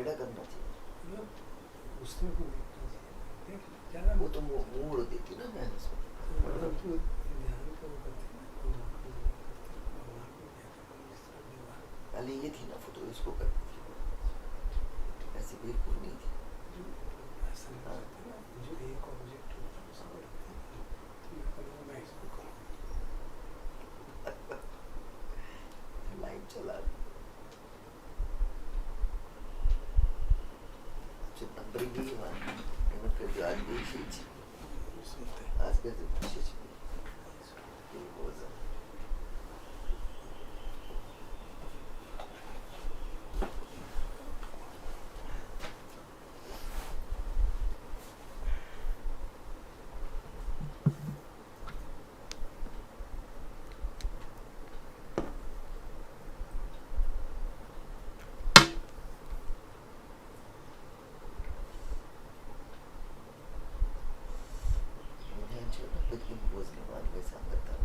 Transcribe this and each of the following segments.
बेड़ा करना चाहिए, उसमें को देखना चाहिए, ज़्यादा वो तो मूड देती ना मैं उसको मतलब तो ध्यान का वो करते हैं ना, परमात्मा को करते हैं, भगवान को ध्यान करो, जिस तरह व्यवहार पहले ये थी ना फोटो इसको करती थी, ऐसी बिल्कुल नहीं थी। जो ऐसा नहीं करते ना, जो एक ऑब्जेक्ट होता है उसी को रखते हैं ना, तो मैं करूँगा, मैं इसको करूँगा। लाइट चला či tam brigýva, jenom keď dější, a zpět píšeš ty voze. Таким возле ванны сам там.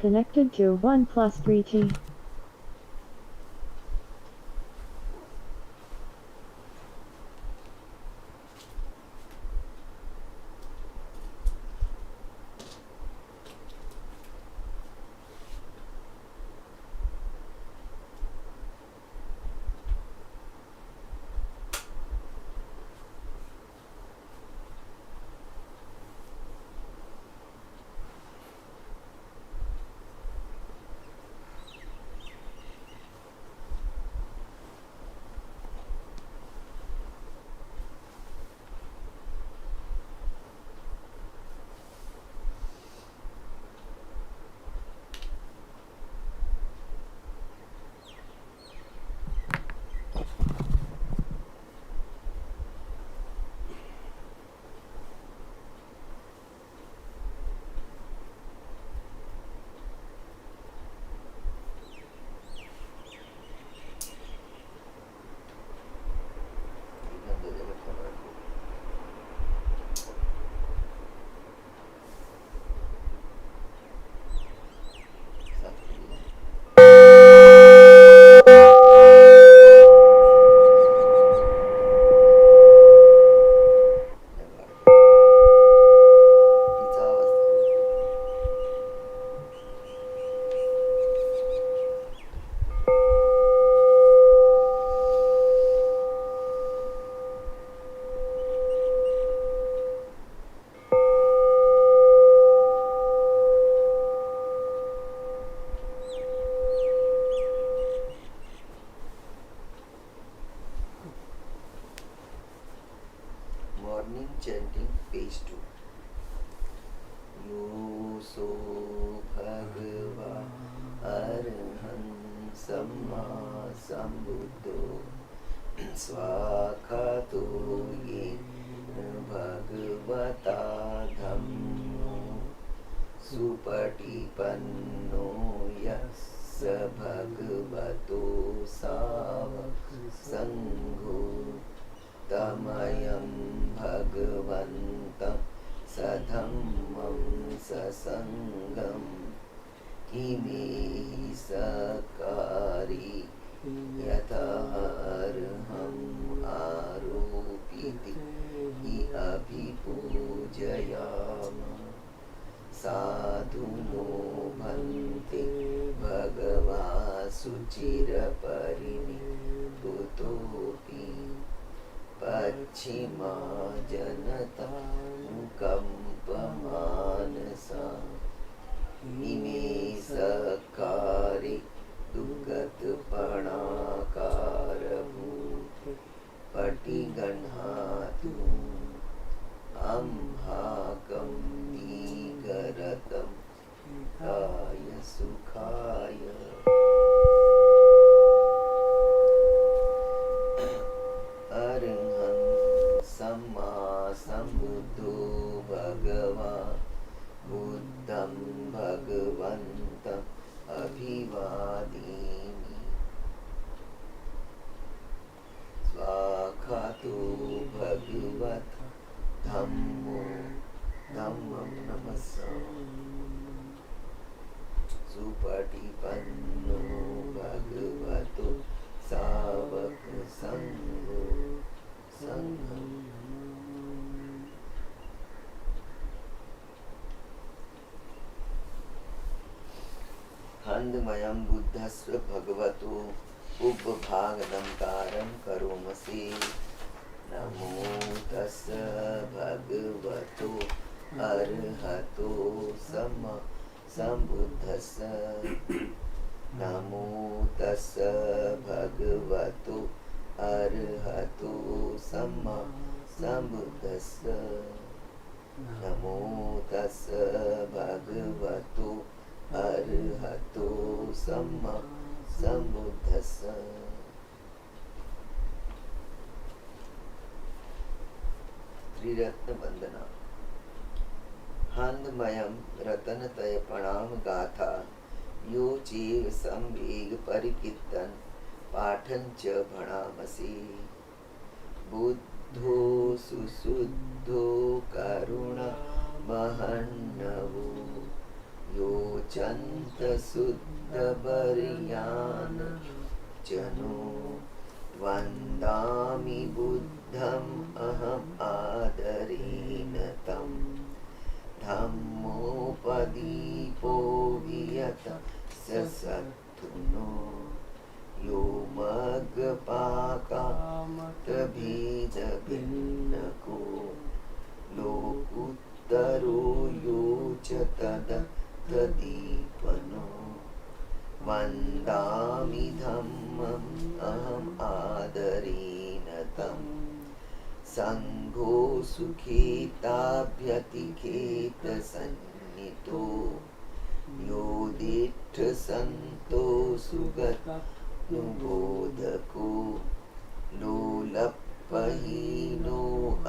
Connected to OnePlus 3G. Morning chanting, page 2. Yo so bhagava arhan samma sambuddho svakhato ye bhagavata स भगवतो सावक संघो तमयं भगवन्तं सधम्मं ससङ्गम् इमेहि सकारि यथार्हम् आरोपिति हि अभिपूजयामः साधुनो भन्ते भगवा शुचिरपरिनिर्भूतोऽपि पश्चिमा जनता कम्पमानसा इमे सकारि दुर्गतपणाकारभूत पटिगह्णातु अम्हाकं दीगरतं काय सुखाय अरहं सम्मा सम्बुद्धो भगवान् बुद्धं भगवन्तम् अभिवादिमि स्वाखातो भगवत् धम्मो धम्मं नमस्सामि सुपटिपन्नो भगवतो सावक संघो संघं हन्दमयं बुद्धस्व भगवतो उपभागदंकारं करोमसि नमो तस् भगवतो अरहतो सम्मा सम्बुद्धस्स नमो तस् भगवतो अरहतो सम्मा सम्बुद्धस्स नमो तस् भगवतो अरहतो सम्मा सम्बुद्धस्स त्रिरत्न वंदना हन्दमयं रतनतय प्रणाम गाथा यो चेव संवेग परिकीर्तन पाठं च भणामसि बुद्धो सुशुद्धो करुणा महन्नवो यो चन्त शुद्ध बर्यान जनो वन्दामि बुद्धम् अहम् आदरेण तं धम्मोपदीपो वियत सत्तुनो यो मग्गपाकामतभेदभिन्नको लोकुत्तरो यो च तदीपनो वन्दामि धम्मम् अहम् आदरेण तं संघो सुखेताभ्यतिखेत सन्नितो यो दिट्ठ सन्तो सुगतानुभोधको लोलपहीनो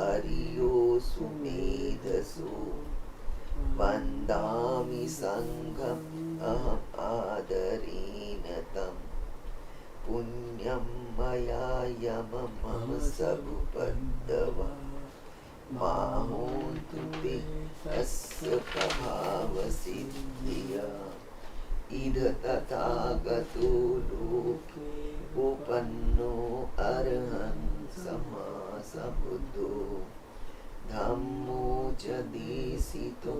अरियो सुमेधसो वन्दामि संघम् अहम् आदरेण तं पुण्यं मया यममः सबुपद्दवा माहोन्तु ते तस्य प्रभावसिद्धिया इद तथागतो लोके उपन्नो अरहन् सम्मा सम्बुद्धो धम्मो च देशितो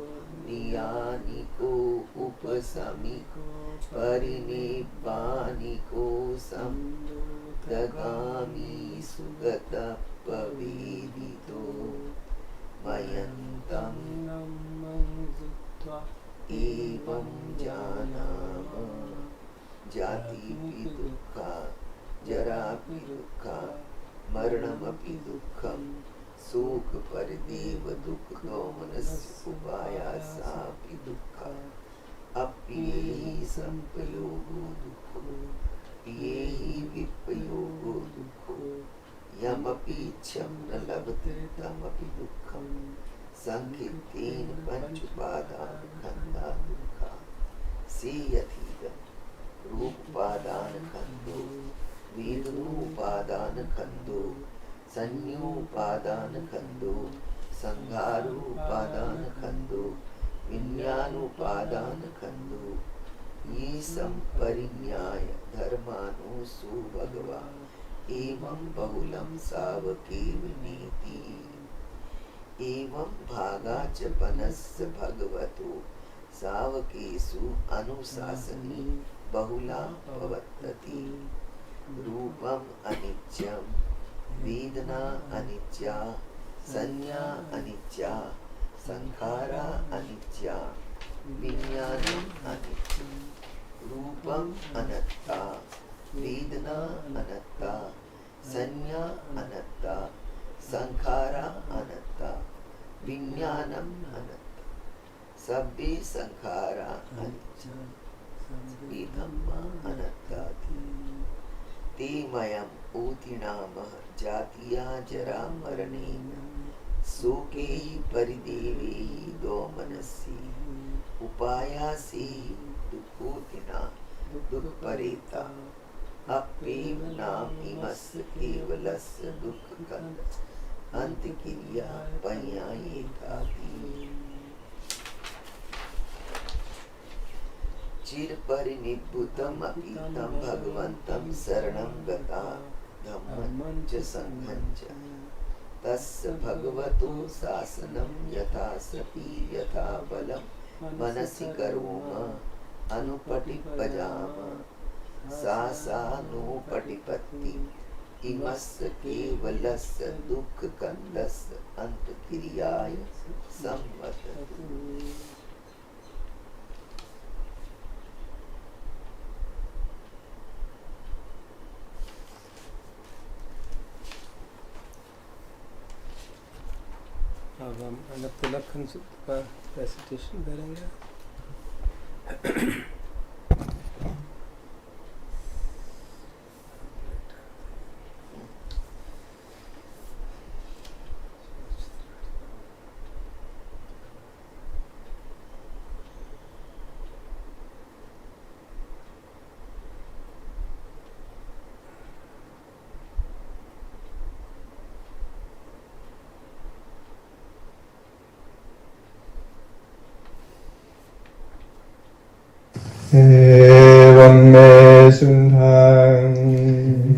नियानिको उपशमिको परिनिब्बानिको समुद्रगामी सुगतः पवेदितो मयन्तं एवं जानामः जातिपि दुःखा जरापि दुःखा मरणमपि दुःखं शोक परिदेव दुःख दोमनस्य उपायासापि दुःखा अप्रियेहि संपयोगो दुःखो प्रियेहि विपयोगो दुःखो यमपीच्छं न लभते तमपि दुःखं संकीर्तेन पंच उपादान खंदा दुःखा सेयथीदं रूपादान खंडो वेदनोपादान खंडो संयोपादान खंडो संघारोपादान खंडो विज्ञानोपादान खंडो ये संपरिज्ञाय धर्मानुसु भगवा एवं बहुलम सावकेव नीति एवं भागा च पनस्य भगवतो सावकेषु अनुशासनी बहुला भवत्यति रूपम अनित्यम वेदना अनित्या संज्ञा अनित्या संखारा अनित्या विज्ञानम अनित्यम रूपम अनत्ता वेदना अनत्ता संज्ञा अनत्ता संखारा अनत्ता विज्ञानम अनत्ता सब्बे संखारा अनित्या धम्मा अनत्ता ते मयम् ऊतिनामः जातिया जरा मरणे शोके परिदेवे दोमनसि उपायासे दुःखोतिना दुःखपरेता अप्रेम नाम इमस्य केवलस्य दुःखकन्द अंतक्रिया पयायेताति चिरपरिनिभृतम् अपि तं भगवन्तं शरणं गता धम्मं च संघं च तस्य भगवतो शासनं यथा सति यथा बलं मनसि करोम अनुपटिपजाम सा नोपटिपत्ति इमस्य केवलस्य दुःखकन्दस्य अंतक्रियाय संवदतु। अब हम अनंत लखन सूत्र का रेसिटेशन करेंगे। Evam me sunthang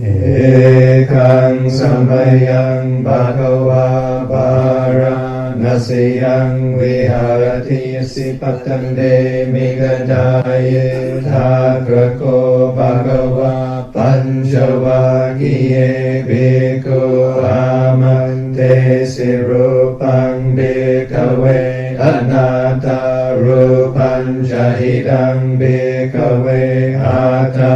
ekang samayang bhagava varanasiyang viharati sipatande megadaye thakrako bhagava panchavakiye bhikkhu amante sirupang bhikkhave anatta rupang jahidang bhikkhave atta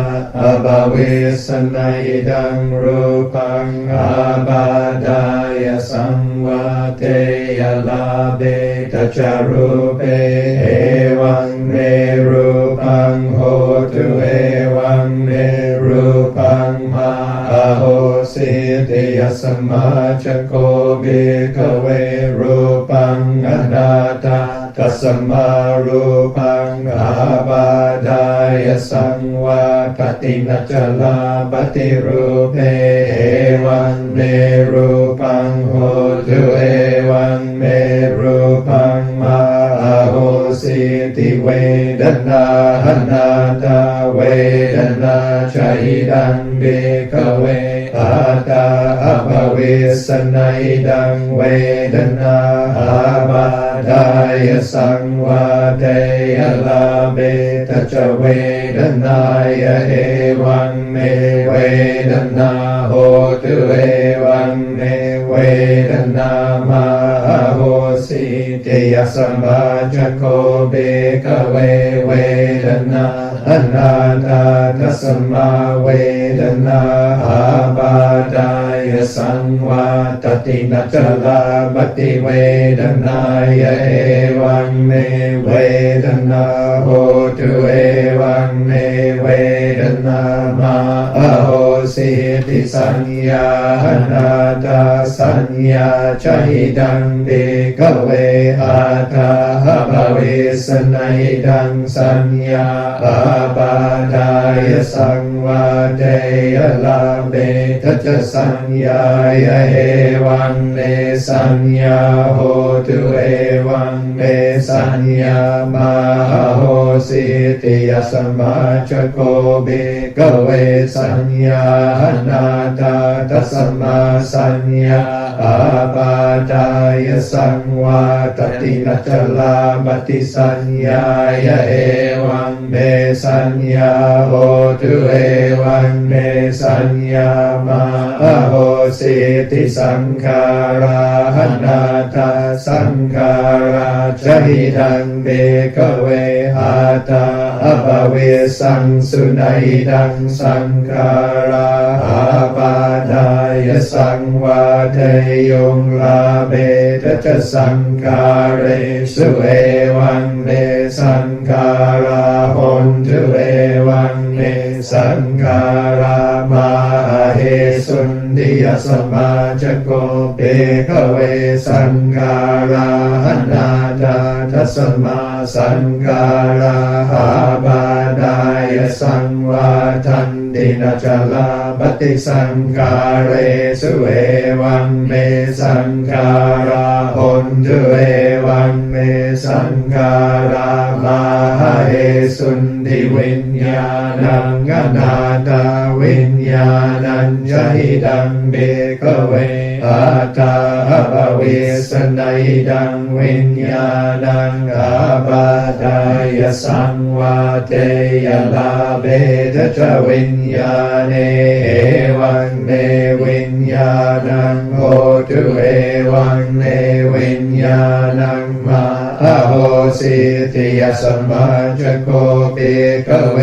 abhavesanayidang rupang abadaya samvateya labhe tacharupe evam me rupang hotu evam me rupang mahahositi yasamachako bhikkhave rupang anatta tasamarupang abadaya sangvakati nachala bhati rupe evam me rupang hotu evam me rupang mahahositi vedana anatta vedana chahidang bhikkhave atta abhavesanayidang vedana abadaya sangvateya labhe tacha vedanaya evam me vedana hotu evam me vedana mahahositi yasamajako bhikkhave vedana anatta tasama vedana abadaya sangvatati nachala bhati vedanaya evam me vedana hotu evam me vedana mahahositi สิติสัญญานาตาสัญญาชหิดังเบกเวอาตาหะภเวสนัยดังสัญญาอาปาทายสังวาเทยลาเบทัจสัญญายเอวังเมสัญญาโหตุเอวังเมสัญญามหาโหสิติยสมาจโกเบกเวสัญญานาตาตัสมาสัญญาอาปาทายสังวาตตินัจลาบติสัญญายเอวังเมสัญญาโหตุเอวังเมสัญญามหาโหสิติสังขารานาตาสังขาราชหิดังเบกเวอาตาอภเวสังสุนัยดังสังขาราอาปาทายสังวาเทยงลาเบทัจสังขาเรสุเอวังเมสังขาราหนตุเอวังเมสังขารามาเหสุนติยสมาจโกเบกเวสังขารานาตาทัสมาสังขาราหาบาดายสังวาทันตินาจลาปฏิสังขาเรสุเอวังเมสังขาราหนตุเอวังเมสังขารามาเหสุนติวิญญาณังอนาตาวิญญาณัญจหิดังเบกเวอาตาภเวสนัยดังวิญญาณังอาปาทายสังวาเทยลาเบทจวิญญาเนเอวังเนวิญญาณังโหตุเอวังเนวิญญาณังมาโหสิติยสมาจโกเบกเว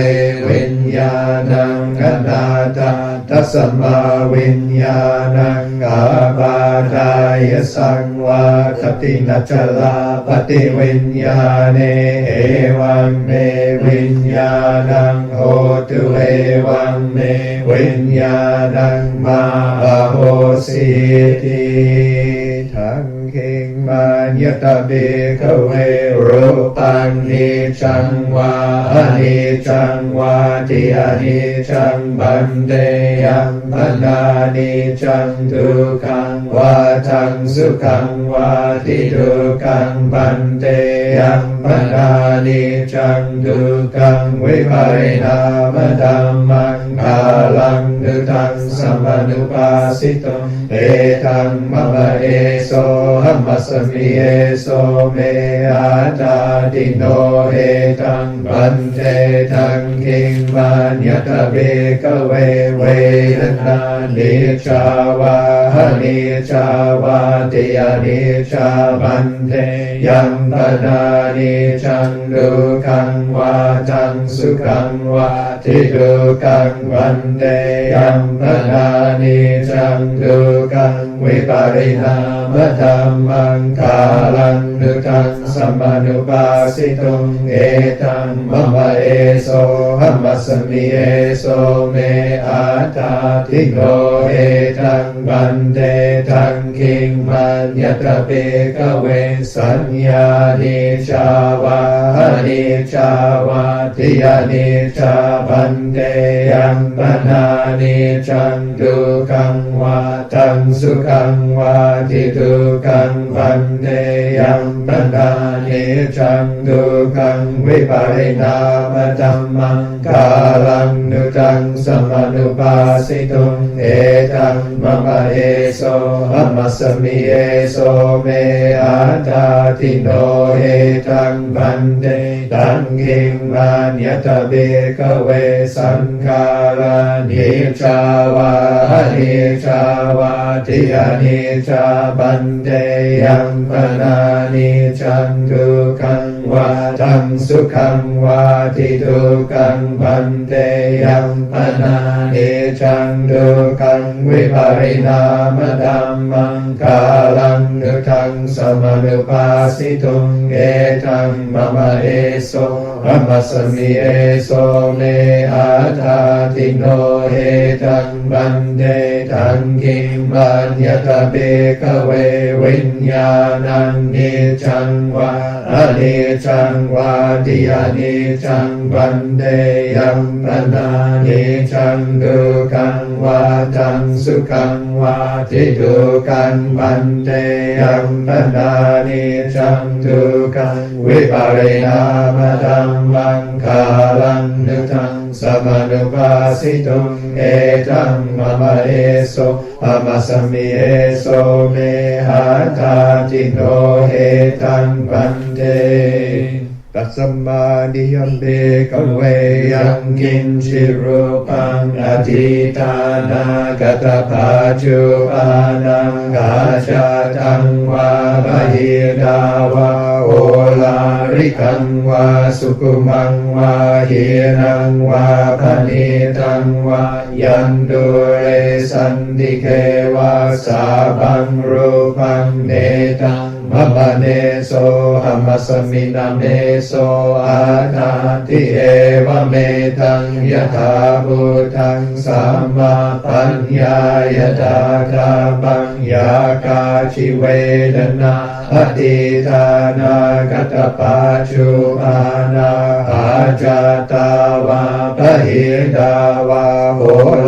วิญญาณังอนาตาทัสมาวิญญาณังอาปาทายสังวาทตินัจลาปฏิวิญญาเนเอวังเมวิญญาณังโหตุเอวังเมวิญญาณังมาโหสิติทังเข่งมายตเบกเวรูปังนิจังวาอนิจังวาทิอนิจังบันเตยัมปนานิจังทุกขังวาทังสุขังวาทิทุกขังบันเตยัมปนานิจังทุกขังวิปาริณามธัมมังคาลังดุตังสัมมานุปัสสิตังเอตังมะมะเอโสหัมมัสมิเอโสเมอาตาติโนเอตังบันเททังคิงมัญญตเบกเวเวรนานิจาวาหนิจาวาติยนิจาบันเทยัมปนานิจังดุขังวาทังสุขังวาทิดุขังบันเทยัมปนานิจังดุขังวิปาริณามธัมมังคาลังดุตังสัมมานุปัสสิตุงเอตังมะมะเอโสหัมมัสมิเอโสเมอาตาทิโกเอตังบันเตทังคิงมัญญตเบกเวสัญญานิจาวาหนิจาวาทิยนิจาบันเตยัมปนานิจังดุขังวาทังสุขังวาทิดุขังบันเตยัมปนานิจังดุขังวิปาริณามธัมมังคาลังดุตังสัมมานุปัสสิตุงเอตังมะมะเอโสหัมมัสมิเอโสเมอาตาทิโนเอตังบันเตตังคิงมัญญตเบกเวสังขารานิจาวาหนิจาวาทิอนิจาบันเตยัมปนานิจังทุกขังวาทังสุขังวาทิทุกขังบันเตยัมปนานิจังทุกขังวิปาริณามธัมมังคาลังดุตังสัมมานุปัสสิตุงเอตังมะมะเอโสห ธัมมัสสมิเอโสเมอาทาติโนเหตังบันเดทังกิมบัญญตเบกเววิญญาณังนิจังวาอนิจจังวาติอนิจจังบันเดยัมปนานิจังดุขังวาตังสุขังวาทิดุขังบันเดยัมปนานิจังดุขังวิปาริณามธัมมังคาลังนุทังสมานุปัสสิตุงเอตังมะมะเอโสอะมัสสมิเอโสเมหาทาติโนเหตังบันเดตัสสมาดิยัมเบกเวยังกินชิรูปังอธิตานากตภาจุปานังกาชาตังวาบาหิดาวาโอลาริกังวาสุกุมังวาหิรังวาพนิตังวายันดุเรสันติเกวาสาบังรูปังเนตังมะมะเนโสหัมมัสสมินาเมโสอาทาติเอวะเมตังยถาภูตังสัมมาปัญญายตาคาปัญญากาชิเวดนาอติทานากตปาจุอานาอาจาตาวาปะหิดาวาโห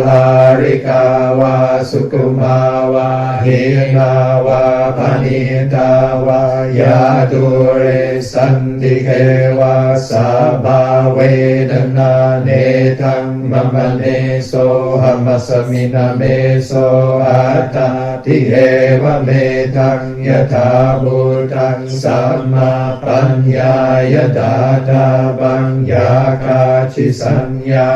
ลาริกาวาสุกุมาวาหินาวาปณิตาวายาตุเรสันติเกวาสาบาเวดนาเนทังมะมะเนโสหัมมัสสมินาเมโสอาตาติเอวะเมทังยถาภูตังสัมมาปัญญายตาตาบัญญาคาชิสัญญา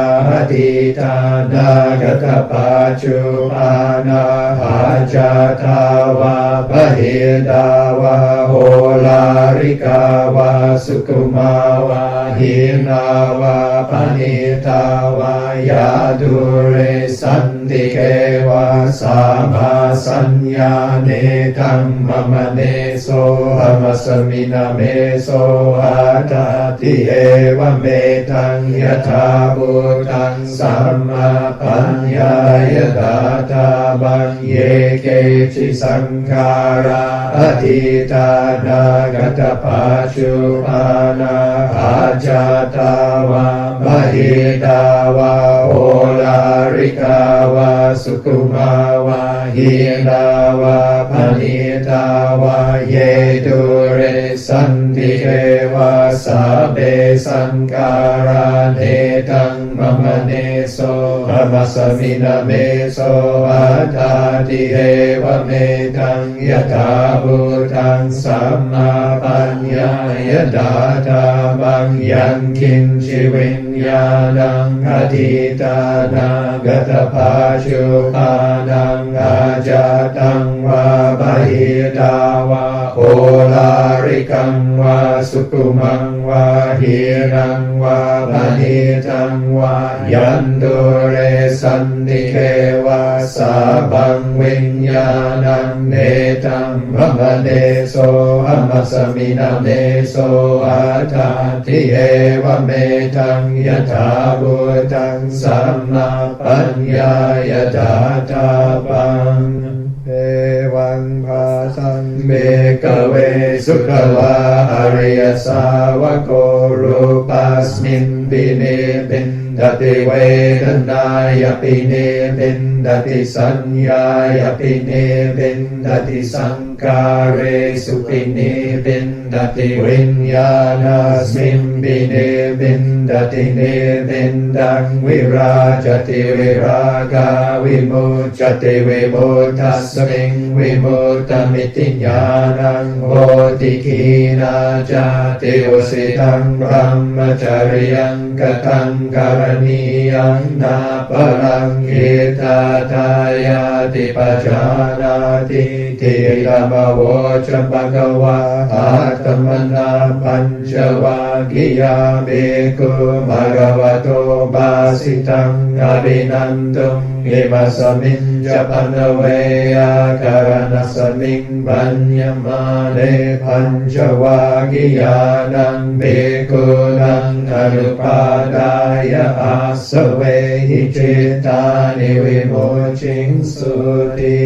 ติทานากตปาจุปานาหาจาทาวาปะหิดาวาโหลาริกาวาสุกุมาวาหินาวาปณิตาวายาดุเรสันติเกวาสามาสัญญาเนทังมะมะเนโสหัมมัสสมินาเมโสอาตาติเอวะเมทังยถาภูตังสัมมาปัญญายตาตาบัญเยเกจิสังขาราอธิตานากตปาจุปานาอาจาตาวาบาหิดาวาโอลาริกาวาสุกุมาวาหินาวาพนิตาวาเยตุเรสันติเกวาสาเบสังการาเนตังมะมะเนโสหัมมัสสมินาเมโสอาทาติเอวะเมตังยถาภูตังสัมมาปัญญายตาตาบังยังคินชิวิญญาณังอธิตานากตภาจุปานังอาจาตังวาบาหิดาวาโอลาริกังวาสุกุมังวาหิรังวาปณิตังวายันตุเรสันติเกวาสาบังวิญญาณังเนตังมะมะเนโสหัมมัสสมินาเมโสอาทาติเอวะเมตังยถาภูตังสัมมาปัญญายตาตาปังเอวังภาสังเบกเวสุขลาอริยสาวโกรูปัสมินปิเนปินดติเวทนายปิเนปินดติสัญญายปิเนปินดติสังการเรสุปิเนปินดติวิญญาณสมินปิเนปินดติเนปินดังวิราจติวิรากาวิมุจติวิมุตตัสมิงวิมุตตมิติญาณังโหติขีนาจาติวสิตังบรมจริยังกตังการณียังนาปรังอิตาทายาติปัจจานาติทิรม มโวจะภะคะวะอะตมนาปัญจวัคคียาเบกุภะคะวะโตบาสิตังอภินันตุอิมัสมิงจะปันเวอาการนัสมิงปัญญมาเนปัญจวัคคียานังเบกุนังอนุปาดายะอาสเวหิจิตานิวิโมจิงสุติ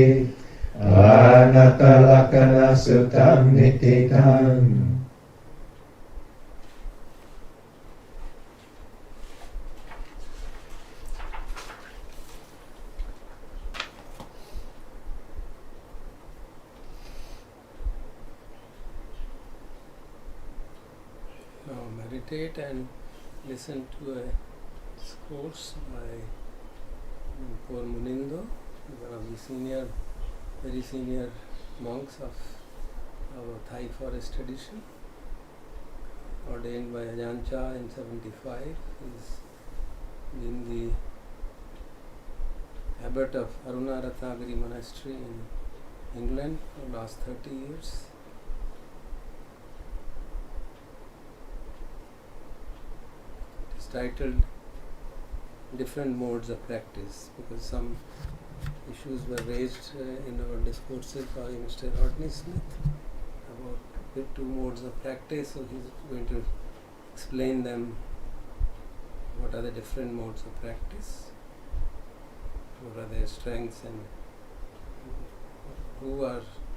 อานัตตลักขณสุตังนิติตังNow meditate and listen to a discourse by Poor Munindo, one of the very senior monks of our Thai forest tradition, ordained by Ajahn Chah in 75. He's been the abbot of Arunaratnagiri Monastery in England for the last 30 years. It is titled Different Modes of Practice, because some issues were raised in our discourses by Mr. Rodney Smith about the two modes of practice, so he's going to explain them, what are the different modes of practice, what are their strengths, and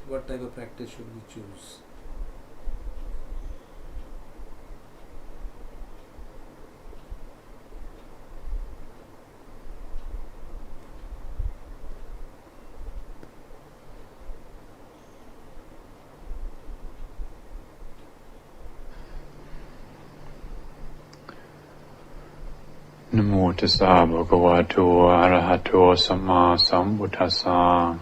what type of practice should we choose. Namo tassa bhagavato arahato samma sambuddhassa.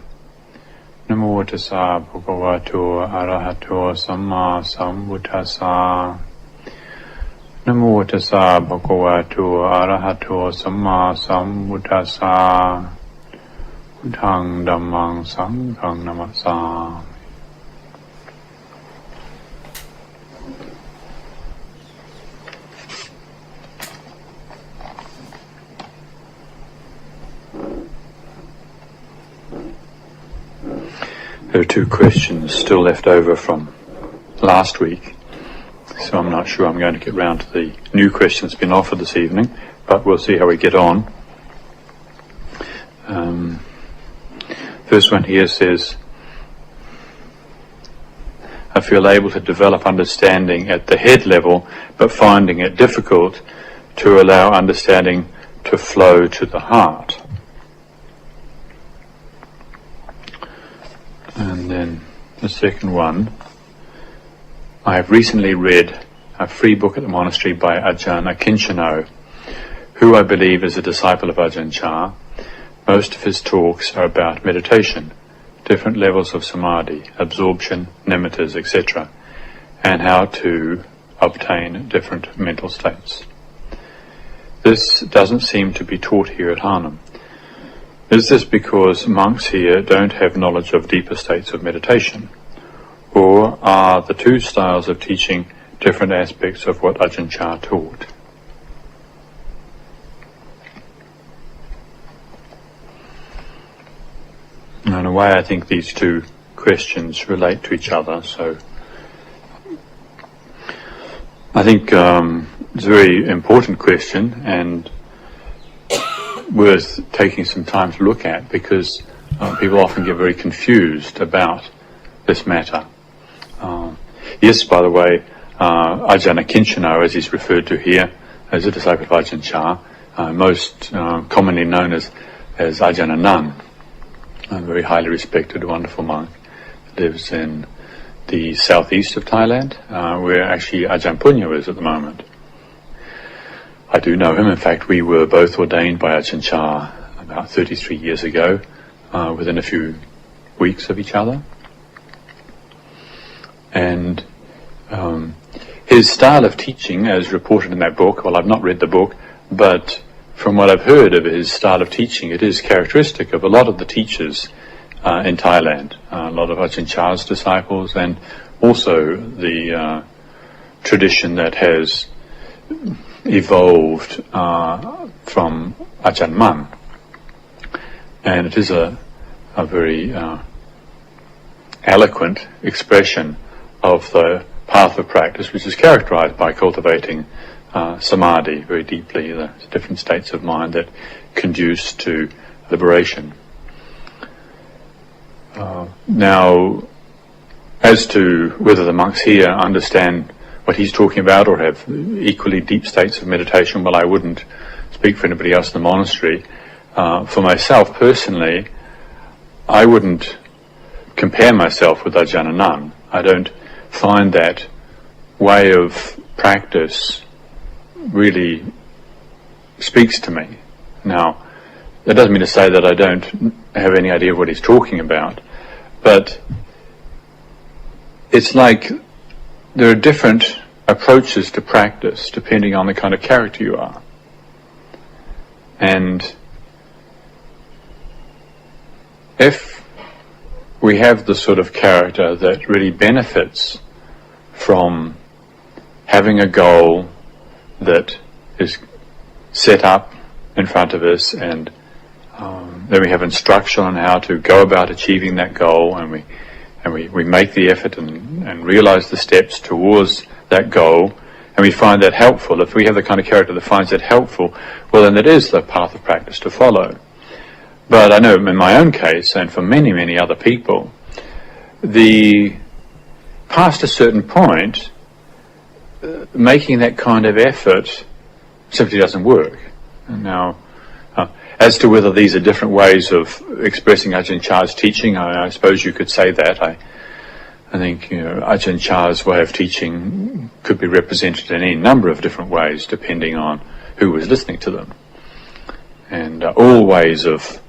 Namo tassa bhagavato arahato samma sambuddhassa. Namo tassa bhagavato arahato samma sambuddhassa. Buddhaṃ Dhammāṃ Saṅghāṃ Namasāmi. There are two questions still left over from last week, so I'm not sure I'm going to get round to the new question that's been offered this evening, but we'll see how we get on. First one here says, I feel able to develop understanding at the head level, but finding it difficult to allow understanding to flow to the heart. And then the second one, I have recently read a free book at the monastery by Ajahn Akinchino, who I believe is a disciple of Ajahn Chah. Most of his talks are about meditation, different levels of samadhi, absorption, nimittas, etc., and how to obtain different mental states. This doesn't seem to be taught here at Harnham. Is this because monks here don't have knowledge of deeper states of meditation? Or are the two styles of teaching different aspects of what Ajahn Chah taught? In a way, I think these two questions relate to each other, so I think it's a very important question and worth taking some time to look at, because people often get very confused about this matter. Yes, by the way, Ajahn Akinchino, as he's referred to here, is a disciple of Ajahn Chah, most commonly known as Ajahn Anan, a very highly respected, wonderful monk, lives in the southeast of Thailand, where actually Ajahn Punya is at the moment. I do know him. In fact, we were both ordained by Ajahn Chah about 33 years ago, within a few weeks of each other. And his style of teaching, as reported in that book, well, I've not read the book, but from what I've heard of his style of teaching, it is characteristic of a lot of the teachers in Thailand. A lot of Ajahn Chah's disciples, and also the tradition that has evolved from Ajahn Mun. And it is a very eloquent expression of the path of practice, which is characterized by cultivating samadhi very deeply, the different states of mind that conduce to liberation. Now, as to whether the monks here understand what he's talking about or have equally deep states of meditation, well, I wouldn't speak for anybody else in the monastery. For myself personally, I wouldn't compare myself with Ajahn Anan. I don't find that way of practice really speaks to me. Now, that doesn't mean to say that I don't have any idea of what he's talking about, but it's like there are different approaches to practice depending on the kind of character you are. And if we have the sort of character that really benefits from having a goal that is set up in front of us, and then we have instruction on how to go about achieving that goal, and we make the effort and realize the steps towards that goal, and we find that helpful. If we have the kind of character that finds that helpful, well, then that is the path of practice to follow. But I know in my own case, and for many, many other people, past a certain point, making that kind of effort simply doesn't work. And now, as to whether these are different ways of expressing Ajahn Chah's teaching, I suppose you could say that. I think Ajahn Chah's way of teaching could be represented in any number of different ways, depending on who was listening to them. And all ways of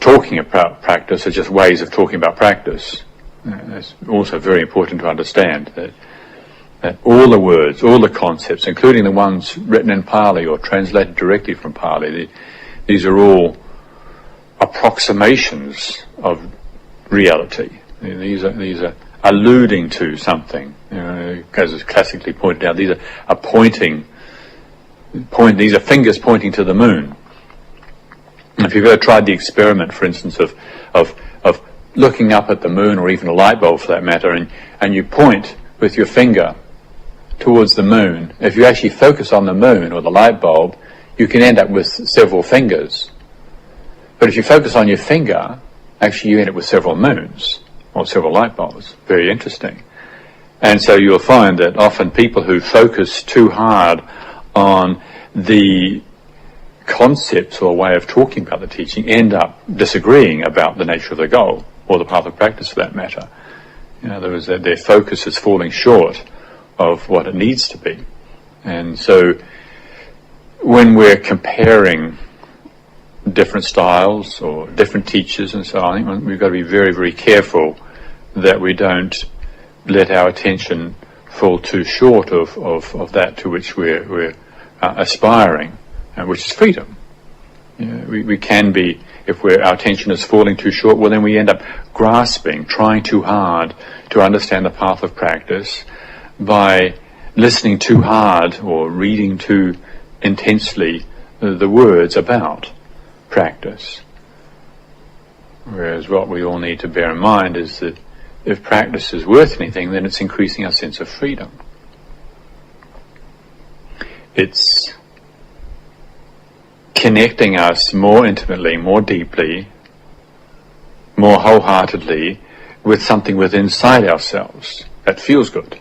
talking about practice are just ways of talking about practice. It's also very important to understand that all the words, all the concepts, including the ones written in Pali or translated directly from Pali, these are all approximations of reality. These are alluding to something. As is classically pointed out, these are fingers pointing to the moon. If you've ever tried the experiment, for instance, of looking up at the moon, or even a light bulb for that matter, and you point with your finger towards the moon, if you actually focus on the moon or the light bulb, you can end up with several fingers. But if you focus on your finger, actually you end up with several moons or several light bulbs. Very interesting. And so you'll find that often people who focus too hard on the concepts or way of talking about the teaching end up disagreeing about the nature of the goal, or the path of practice for that matter. In other words, their focus is falling short of what it needs to be. And so when we're comparing different styles or different teachers and so on, I think we've got to be very, very careful that we don't let our attention fall too short of that to which we're aspiring, which is freedom. We can be, if our attention is falling too short, well then we end up grasping, trying too hard to understand the path of practice by listening too hard or reading too intensely the words about practice. Whereas what we all need to bear in mind is that if practice is worth anything, then it's increasing our sense of freedom. It's connecting us more intimately, more deeply, more wholeheartedly with something within inside ourselves that feels good.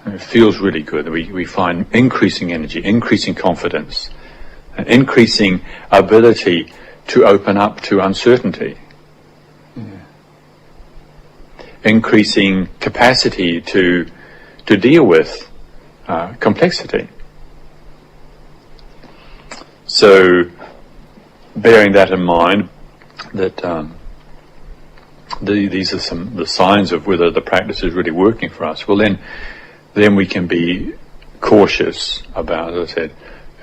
And it feels really good. We find increasing energy, increasing confidence, an increasing ability to open up to uncertainty, increasing capacity to deal with complexity. So, bearing that in mind, that these are some the signs of whether the practice is really working for us. Well, then we can be cautious about, as I said,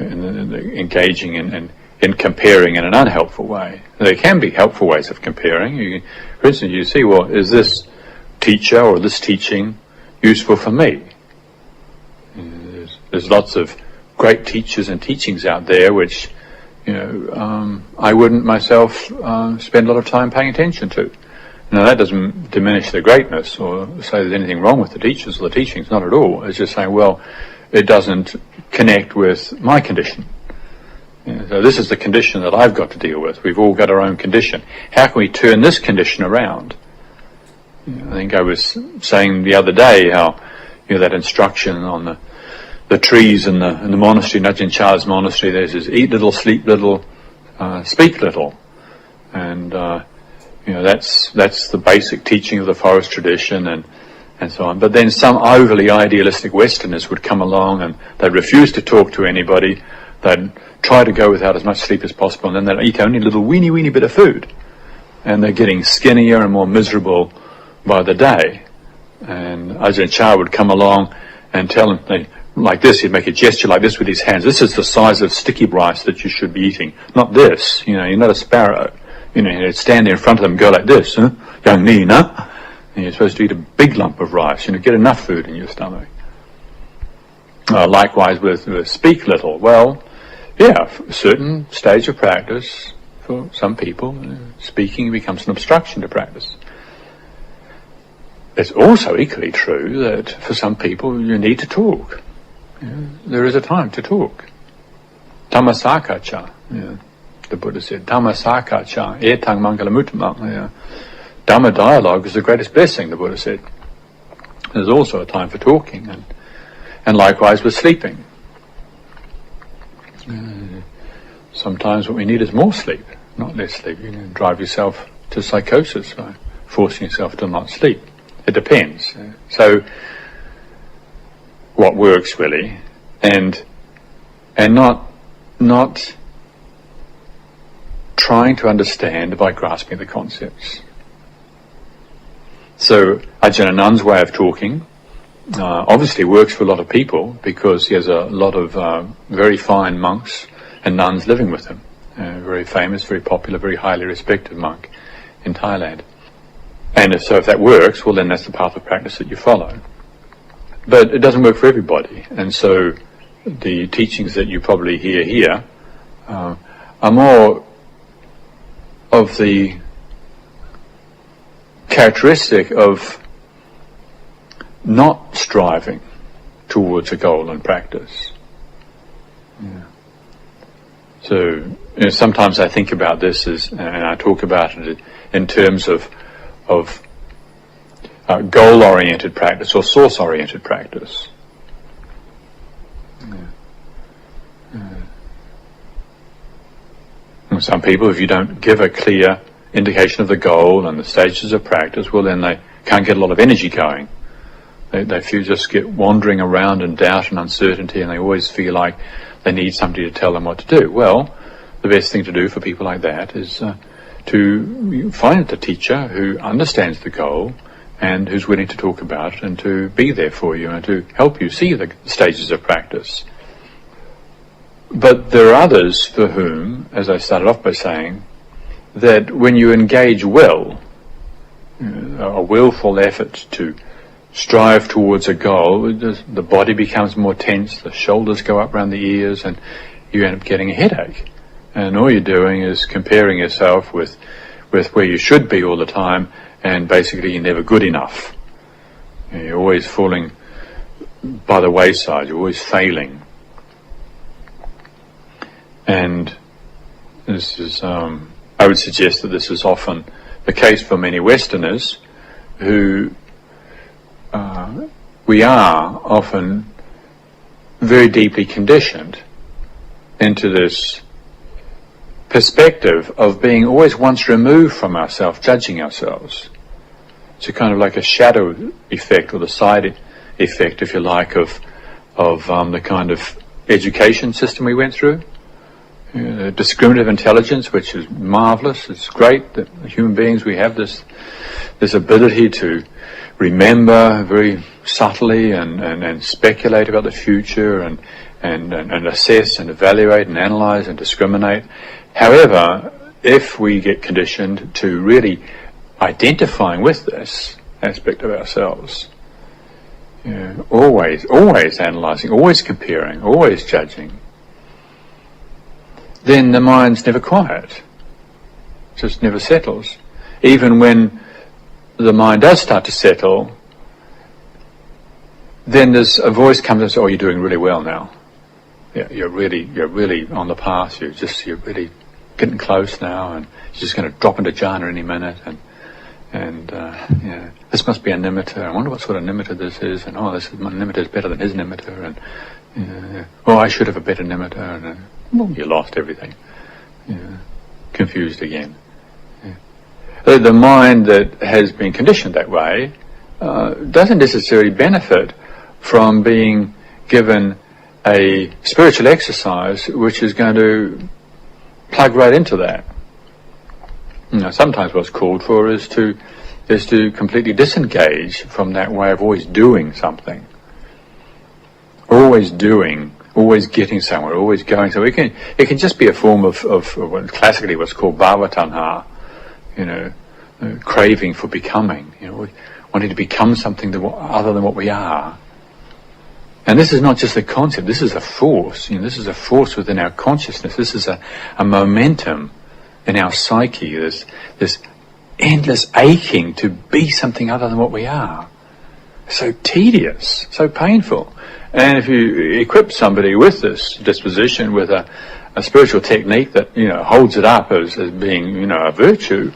engaging in in comparing in an unhelpful way. There can be helpful ways of comparing. For instance, you see, well, is this teacher or this teaching useful for me? There's lots of great teachers and teachings out there which, I wouldn't myself spend a lot of time paying attention to. Now, that doesn't diminish their greatness or say there's anything wrong with the teachers or the teachings, not at all. It's just saying, well, it doesn't connect with my condition. So this is the condition that I've got to deal with. We've all got our own condition. How can we turn this condition around? I think I was saying the other day how, that instruction on the trees in the monastery, Ajahn Chah's monastery, there's this eat little, sleep little, speak little. And, that's the basic teaching of the forest tradition and so on. But then some overly idealistic Westerners would come along and they'd refuse to talk to anybody. They'd try to go without as much sleep as possible, and then they'd eat only a little weeny bit of food. And they're getting skinnier and more miserable by the day. And Ajahn Chah would come along and tell them, like this, he'd make a gesture like this with his hands. This is the size of sticky rice that you should be eating. Not this, you're not a sparrow. He'd stand there in front of them and go like this, huh? Young Nina. And you're supposed to eat a big lump of rice, get enough food in your stomach. Likewise with speak little. Well, yeah, a certain stage of practice, for some people, speaking becomes an obstruction to practice. It's also equally true that for some people you need to talk. There is a time to talk. Dhammasakacha, the Buddha said, Dhammasakacha, etang mangalamuttamang. Dhamma dialogue is the greatest blessing, the Buddha said. There's also a time for talking, and likewise with sleeping. Sometimes what we need is more sleep, not less sleep. You can drive yourself to psychosis by forcing yourself to not sleep. It depends. So, what works really, and not trying to understand by grasping the concepts. So, Ajahn Anand's way of talking obviously works for a lot of people because he has a lot of very fine monks and nuns living with him. Very famous, very popular, very highly respected monk in Thailand. And if that works, well then that's the path of practice that you follow. But it doesn't work for everybody. And so the teachings that you probably hear here are more of the characteristic of not striving towards a goal in practice. So sometimes I think about this and I talk about it in terms of goal-oriented practice or source-oriented practice. Some people, if you don't give a clear indication of the goal and the stages of practice, well then they can't get a lot of energy going. They feel just get wandering around in doubt and uncertainty, and they always feel like they need somebody to tell them what to do. Well, the best thing to do for people like that is to find a teacher who understands the goal and who's willing to talk about it and to be there for you and to help you see the stages of practice. But there are others for whom, as I started off by saying, that when you engage well, a willful effort to strive towards a goal, the body becomes more tense, the shoulders go up around the ears, and you end up getting a headache. And all you're doing is comparing yourself with where you should be all the time, and basically you're never good enough. You're always falling by the wayside, you're always failing. And this is, I would suggest that this is often the case for many Westerners who we are often very deeply conditioned into this perspective of being always once removed from ourselves, judging ourselves. It's a kind of like a shadow effect, or the side effect, if you like, of the kind of education system we went through. Discriminative intelligence, which is marvelous. It's great that human beings, we have this ability to remember very subtly and speculate about the future and and assess and evaluate and analyze and discriminate. However, if we get conditioned to really identifying with this aspect of ourselves, always analysing, always comparing, always judging, then the mind's never quiet. It just never settles. Even when the mind does start to settle, then there's a voice comes and says, "Oh, you're doing really well now. Yeah, you're really on the path. You're really getting close now, and you're just going to drop into jhana any minute." And this must be a nimitta. I wonder what sort of nimitta this is. And my nimitta is better than his nimitta. And I should have a better nimitta. And you lost everything. Confused again. The mind that has been conditioned that way doesn't necessarily benefit from being given a spiritual exercise which is going to plug right into that. Sometimes what's called for is to completely disengage from that way of always doing something. Always doing, always getting somewhere, always going somewhere. It can just be a form of what classically what's called bhava tanha, craving for becoming, wanting to become something other than what we are. And this is not just a concept, this is a force. This is a force within our consciousness. This is a momentum in our psyche. This endless aching to be something other than what we are. So tedious, so painful. And if you equip somebody with this disposition, with a spiritual technique that holds it up as being a virtue,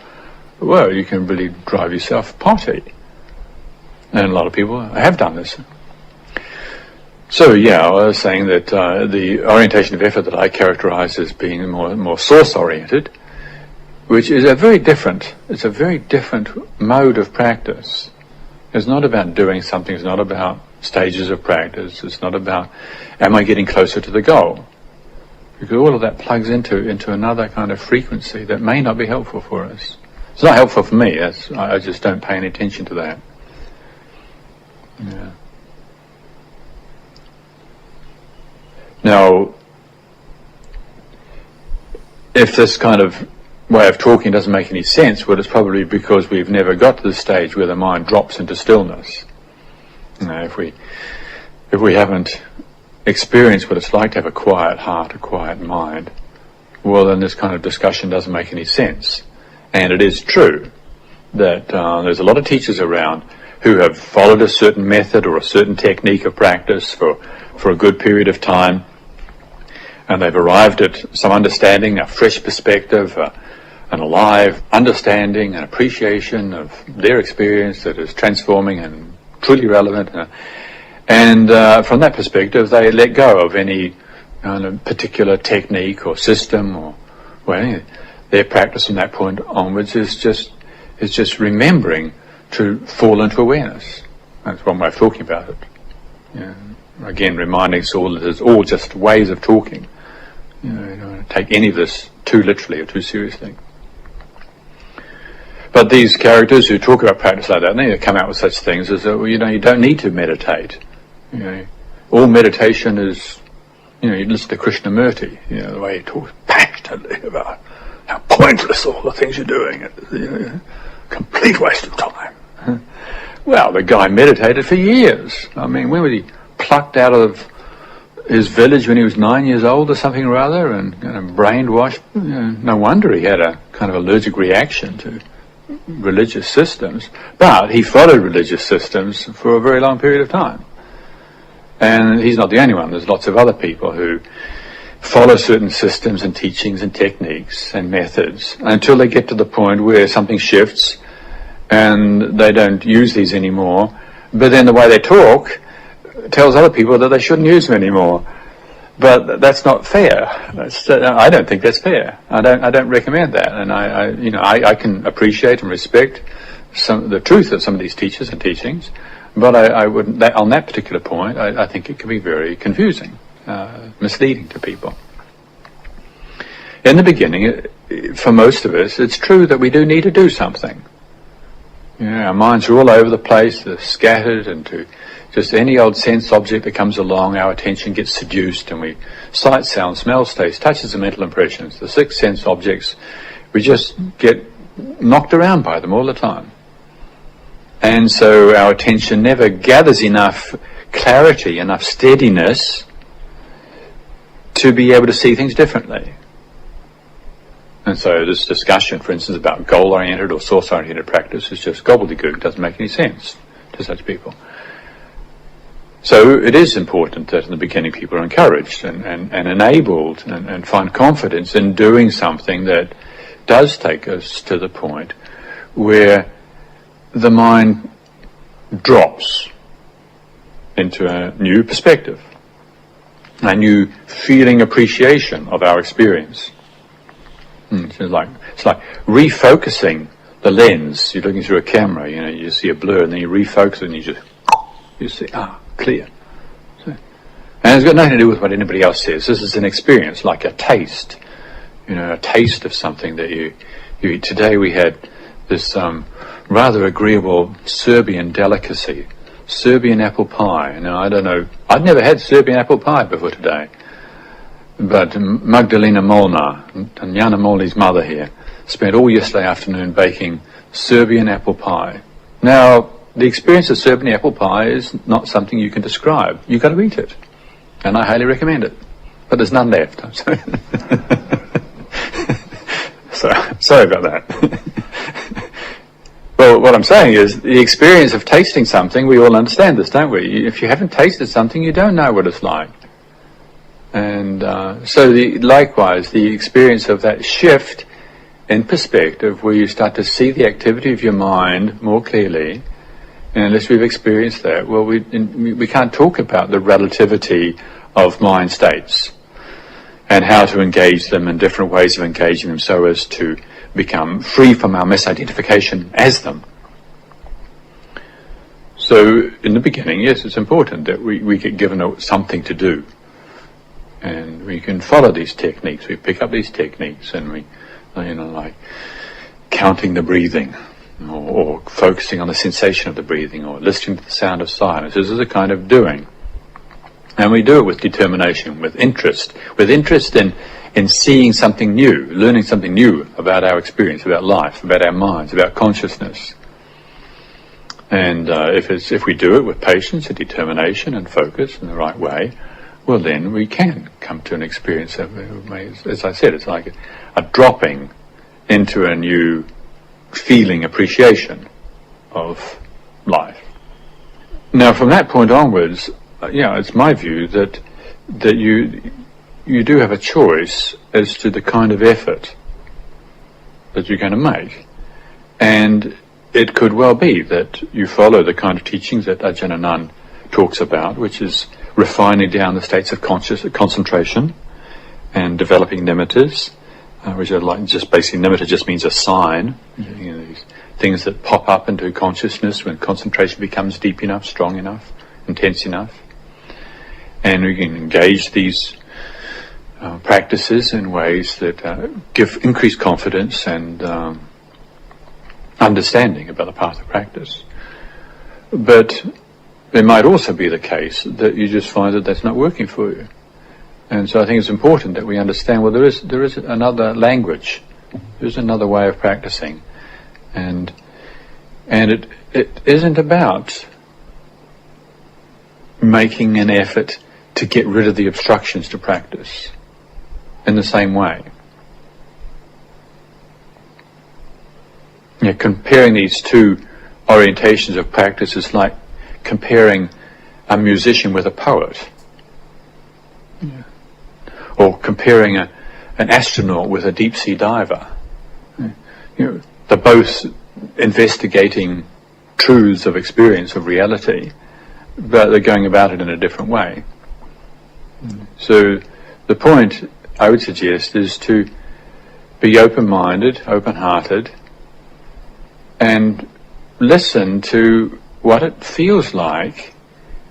well, you can really drive yourself potty. And a lot of people have done this. So I was saying that the orientation of effort that I characterize as being more source-oriented, which is a very different mode of practice. It's not about doing something, it's not about stages of practice, it's not about am I getting closer to the goal. Because all of that plugs into another kind of frequency that may not be helpful for us. It's not helpful for me, I just don't pay any attention to that. Yeah. Now, if this kind of way of talking doesn't make any sense, well, it's probably because we've never got to the stage where the mind drops into stillness. If we haven't experienced what it's like to have a quiet heart, a quiet mind, well, then this kind of discussion doesn't make any sense. And it is true that there's a lot of teachers around who have followed a certain method or a certain technique of practice for a good period of time, and they've arrived at some understanding, a fresh perspective, an alive understanding and appreciation of their experience that is transforming and truly relevant. And from that perspective, they let go of any kind of particular technique or system or their practice from that point onwards is just remembering to fall into awareness. That's one way of talking about it. Again, reminding us all that it's all just ways of talking. You don't take any of this too literally or too seriously. But these characters who talk about practice like that, they come out with such things as, you don't need to meditate. All meditation is, you listen to Krishnamurti, the way he talks passionately about how pointless all the things you're doing. Complete waste of time. Well, the guy meditated for years. When was he plucked out of his village when he was 9 years old or something or other, and brainwashed? No wonder he had a kind of allergic reaction to religious systems. But he followed religious systems for a very long period of time. And he's not the only one. There's lots of other people who follow certain systems and teachings and techniques and methods until they get to the point where something shifts and they don't use these anymore. But then the way they talk tells other people that they shouldn't use them anymore. But that's not fair. I don't think that's fair. I don't recommend that. And I can appreciate and respect the truth of some of these teachers and teachings, but I wouldn't. On that particular point, I think it can be very confusing, misleading to people. In the beginning, for most of us, it's true that we do need to do something. Our minds are all over the place, they're scattered, and Just any old sense object that comes along, our attention gets seduced, and we sight, sound, smell, taste, touches, and mental impressions. The 6 sense objects, we just get knocked around by them all the time. And so our attention never gathers enough clarity, enough steadiness to be able to see things differently. And so this discussion, for instance, about goal-oriented or source-oriented practice is just gobbledygook, doesn't make any sense to such people. So it is important that in the beginning people are encouraged and enabled and find confidence in doing something that does take us to the point where the mind drops into a new perspective, a new feeling appreciation of our experience. It's like refocusing the lens. You're looking through a camera, you see a blur, and then you refocus it and you see, clear. So, and it's got nothing to do with what anybody else says. This is an experience, like a taste. A taste of something that you eat. Today we had this rather agreeable Serbian delicacy, Serbian apple pie. Now, I don't know, I'd never had Serbian apple pie before today. But Magdalena Molnar, Tanjana Molny's mother here, spent all yesterday afternoon baking Serbian apple pie. Now, the experience of Serbian apple pie is not something you can describe. You've got to eat it. And I highly recommend it. But there's none left. Sorry about that. Well, what I'm saying is the experience of tasting something, we all understand this, don't we? If you haven't tasted something, you don't know what it's like. And likewise, the experience of that shift in perspective where you start to see the activity of your mind more clearly, and unless we've experienced that, well, we can't talk about the relativity of mind states and how to engage them and different ways of engaging them so as to become free from our misidentification as them. So in the beginning, yes, it's important that we get given something to do. And we can follow these techniques. We pick up these techniques and we, like counting the breathing or focusing on the sensation of the breathing or listening to the sound of silence. This is a kind of doing. And we do it with determination, with interest in seeing something new, learning something new about our experience, about life, about our minds, about consciousness. And if we do it with patience and determination and focus in the right way, well, then we can come to an experience of, as I said, it's like a dropping into a new feeling appreciation of life. Now, from that point onwards, it's my view that you do have a choice as to the kind of effort that you're going to make. And it could well be that you follow the kind of teachings that Ajahn Anan talks about, which is refining down the states of concentration and developing nimittas, which are like just basically nimitta just means a sign, these things that pop up into consciousness when concentration becomes deep enough, strong enough, intense enough. And we can engage these practices in ways that give increased confidence and understanding about the path of practice. But it might also be the case that you just find that that's not working for you. And so I think it's important that we understand, well, there is another language, there's another way of practicing. And it isn't about making an effort to get rid of the obstructions to practice in the same way. Comparing these two orientations of practice is like comparing a musician with a poet. Or comparing an astronaut with a deep-sea diver. They're both investigating truths of experience, of reality, but they're going about it in a different way. So the point I would suggest is to be open-minded, open-hearted, and listen to what it feels like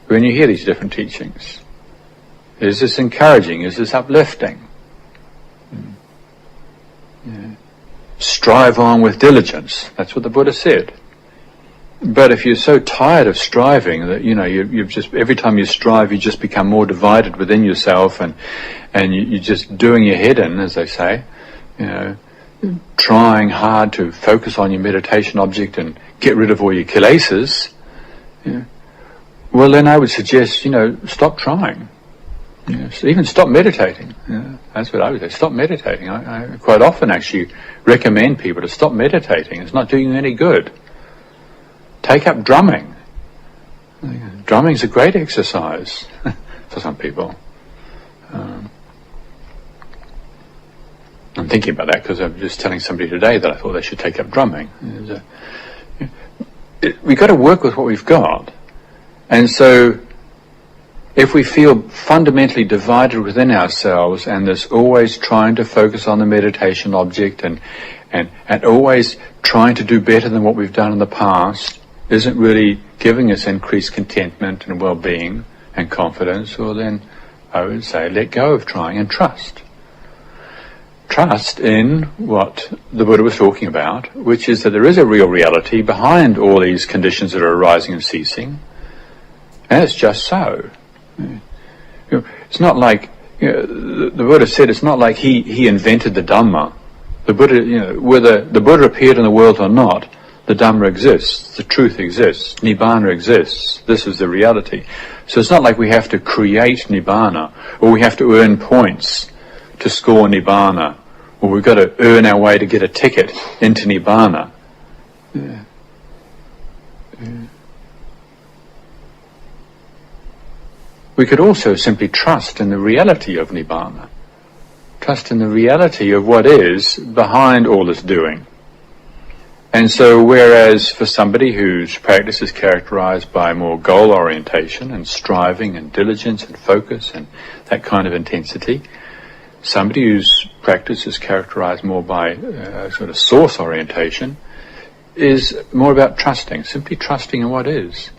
when you hear these different teachings. Is this encouraging? Is this uplifting? Strive on with diligence. That's what the Buddha said. But if you're so tired of striving that you've just, every time you strive, you just become more divided within yourself, and you're just doing your head in, as they say, trying hard to focus on your meditation object and get rid of all your kilesas. Well, then I would suggest stop trying. Even stop meditating. That's what I would say. Stop meditating. I quite often actually recommend people to stop meditating. It's not doing you any good. Take up drumming. Drumming is a great exercise for some people. I'm thinking about that because I'm just telling somebody today that I thought they should take up drumming. We've got to work with what we've got. And so if we feel fundamentally divided within ourselves, and there's always trying to focus on the meditation object and always trying to do better than what we've done in the past, isn't really giving us increased contentment and well-being and confidence, well then I would say let go of trying and trust. Trust in what the Buddha was talking about, which is that there is a real reality behind all these conditions that are arising and ceasing, and it's just so. It's not like, the Buddha said, it's not like he invented the Dhamma. The Buddha, whether the Buddha appeared in the world or not, the Dhamma exists, the truth exists, Nibbana exists. This is the reality. So it's not like we have to create Nibbana, or we have to earn points to score Nibbana, or we've got to earn our way to get a ticket into Nibbana. We could also simply trust in the reality of Nibbana. Trust in the reality of what is behind all this doing. And so whereas for somebody whose practice is characterized by more goal orientation and striving and diligence and focus and that kind of intensity, somebody whose practice is characterized more by sort of source orientation is more about trusting, simply trusting in what is.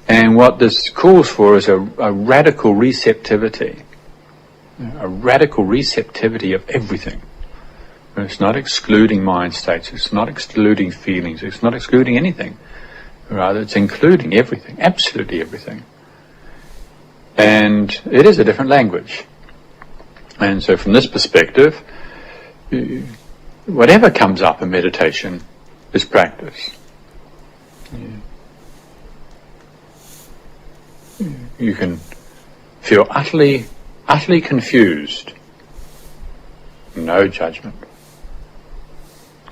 And what this calls for is a radical receptivity, of everything. It's not excluding mind states, it's not excluding feelings, it's not excluding anything. Rather, it's including everything, absolutely everything. And it is a different language. And so from this perspective, whatever comes up in meditation is practice. You can feel utterly confused. No judgment.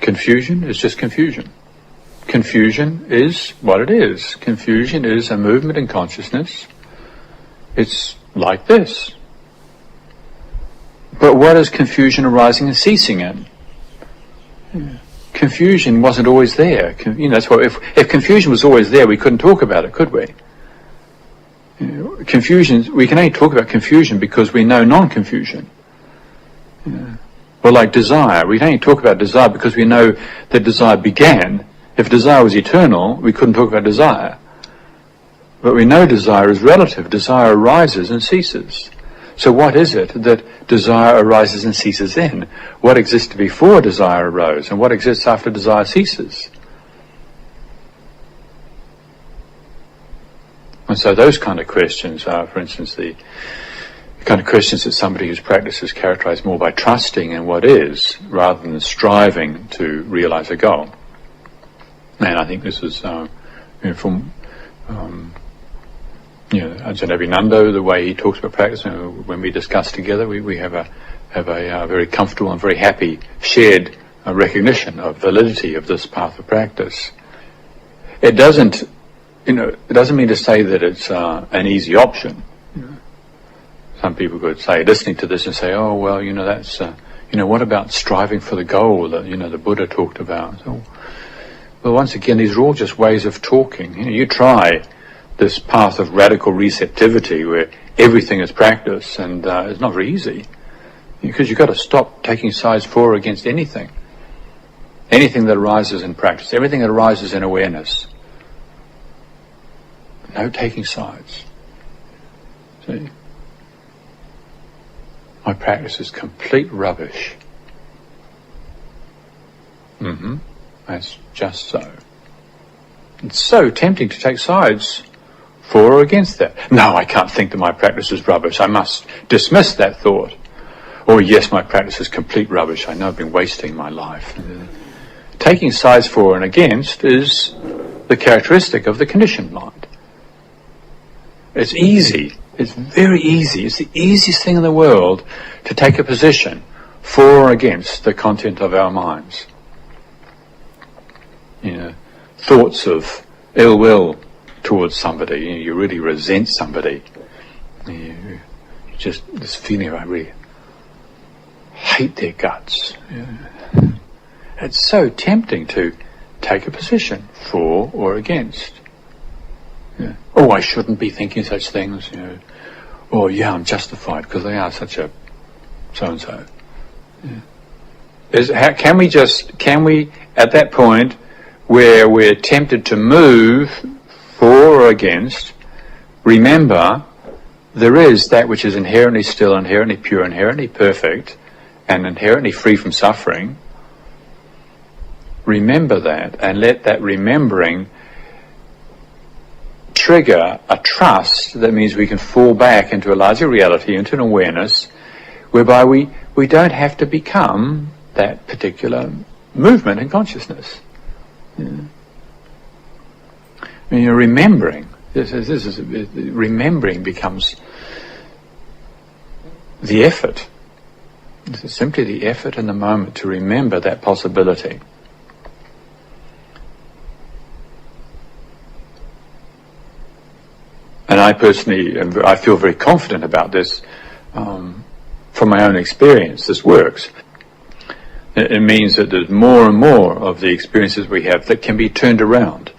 Confusion is just confusion. Confusion is what it is. Confusion is a movement in consciousness. It's like this. But what is confusion arising and ceasing in? Confusion wasn't always there. That's why if confusion was always there, we couldn't talk about it, could we? Confusion, we can only talk about confusion because we know non-confusion. Or like desire, we can only talk about desire because we know that desire began. If desire was eternal, we couldn't talk about desire. But we know desire is relative. Desire arises and ceases. So what is it that desire arises and ceases in? What existed before desire arose, and what exists after desire ceases? And so those kind of questions are, for instance, the kind of questions that somebody whose practice is characterized more by trusting in what is, rather than striving to realize a goal. And I think this is from Ajahn Abhinando, the way he talks about practice. When we discuss together, we have a very comfortable and very happy shared recognition of validity of this path of practice. It doesn't mean to say that it's an easy option. Some people could say, listening to this, and say, "Oh, well, that's what about striving for the goal that the Buddha talked about?" So, well, once again, these are all just ways of talking. You try this path of radical receptivity where everything is practice, and it's not very easy, because you've got to stop taking sides for or against anything that arises in practice, everything that arises in awareness. No taking sides. See? My practice is complete rubbish. That's just so. It's so tempting to take sides for or against that. No, I can't think that my practice is rubbish. I must dismiss that thought. Or yes, my practice is complete rubbish. I know I've been wasting my life. Taking sides for and against is the characteristic of the conditioned mind. It's easy. It's very easy. It's the easiest thing in the world to take a position for or against the content of our minds. Thoughts of ill will towards somebody. You really resent somebody. You just this feeling I really hate their guts. It's so tempting to take a position for or against. Oh, I shouldn't be thinking such things. Or yeah, I'm justified because they are such a so and so. Can we at that point where we're tempted to move for or against, remember there is that which is inherently still, inherently pure, inherently perfect, and inherently free from suffering. Remember that, and let that remembering trigger a trust that means we can fall back into a larger reality, into an awareness, whereby we don't have to become that particular movement in consciousness. Remembering, remembering becomes the effort. This is simply the effort in the moment to remember that possibility. And I personally, I feel very confident about this from my own experience. This works. It means that there's more and more of the experiences we have that can be turned around.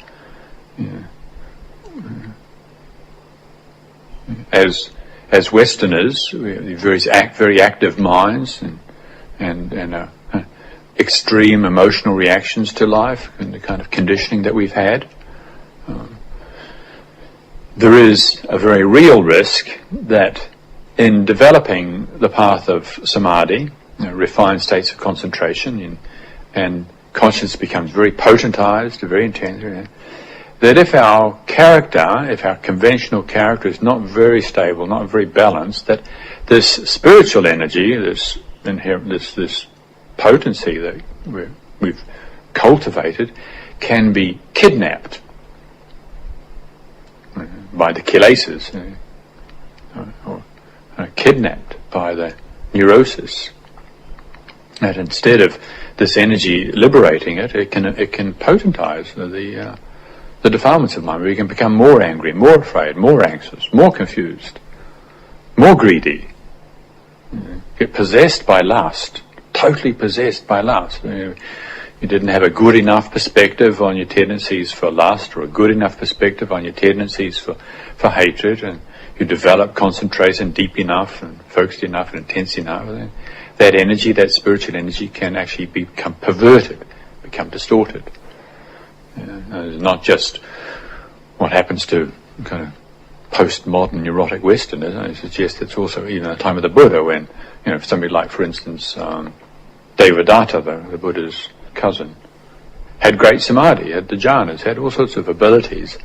As Westerners, we have very active minds and extreme emotional reactions to life and the kind of conditioning that we've had. There is a very real risk that in developing the path of samadhi, refined states of concentration, and consciousness becomes very potentized, very intense, that if our conventional character is not very stable, not very balanced, that this spiritual energy, this potency that we've cultivated, can be kidnapped by the kilesas, or kidnapped by the neurosis. That instead of this energy liberating it can potentize the defilements of mind. We can become more angry, more afraid, more anxious, more confused, more greedy, get possessed by lust, totally possessed by lust. You didn't have a good enough perspective on your tendencies for lust, or a good enough perspective on your tendencies for hatred, and you develop concentration deep enough and focused enough and intense enough. That energy, that spiritual energy, can actually become perverted, become distorted. It's not just what happens to kind of postmodern neurotic Westerners. I suggest it's also even the time of the Buddha, when somebody like, for instance, Devadatta, the Buddha's cousin, had great samadhi, had the jhanas, had all sorts of abilities,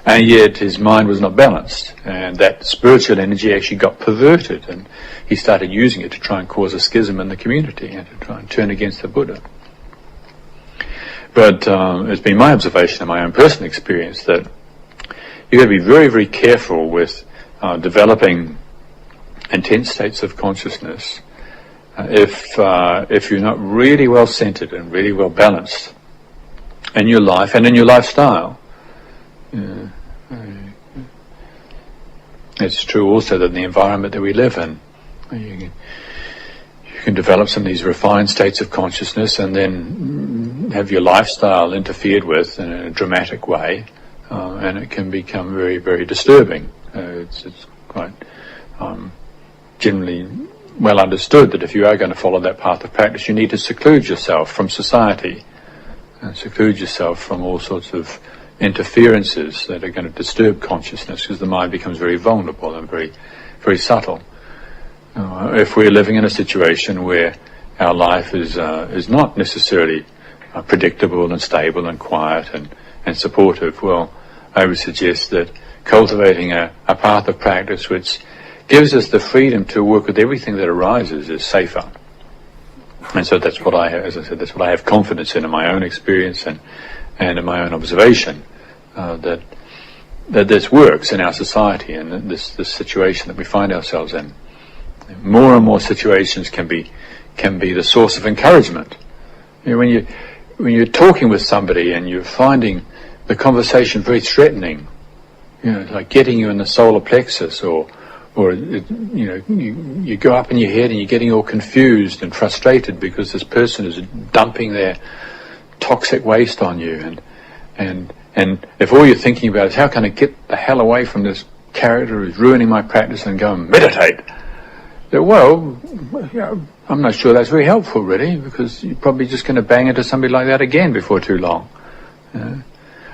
and yet his mind was not balanced, and that spiritual energy actually got perverted, and he started using it to try and cause a schism in the community and to try and turn against the Buddha. But it's been my observation and my own personal experience that you've got to be very, very careful with developing intense states of consciousness if you're not really well centered and really well balanced in your life and in your lifestyle. It's true also that in the environment that we live in, you can develop some of these refined states of consciousness and then have your lifestyle interfered with in a dramatic way, and it can become very, very disturbing. It's quite generally well understood that if you are going to follow that path of practice, you need to seclude yourself from society and seclude yourself from all sorts of interferences that are going to disturb consciousness, because the mind becomes very vulnerable and very, very subtle. If we're living in a situation where our life is not necessarily predictable and stable and quiet and supportive, well, I would suggest that cultivating a path of practice which gives us the freedom to work with everything that arises is safer. And so that's what as I said, that's what I have confidence in my own experience and in my own observation, that this works in our society and this situation that we find ourselves in. More and more situations can be the source of encouragement. You know, when you're talking with somebody and you're finding the conversation very threatening, you know, like getting you in the solar plexus, or you go up in your head and you're getting all confused and frustrated because this person is dumping their toxic waste on you, and if all you're thinking about is how can I get the hell away from this character who's ruining my practice and go and meditate, well, I'm not sure that's very helpful really, because you're probably just going to bang into somebody like that again before too long.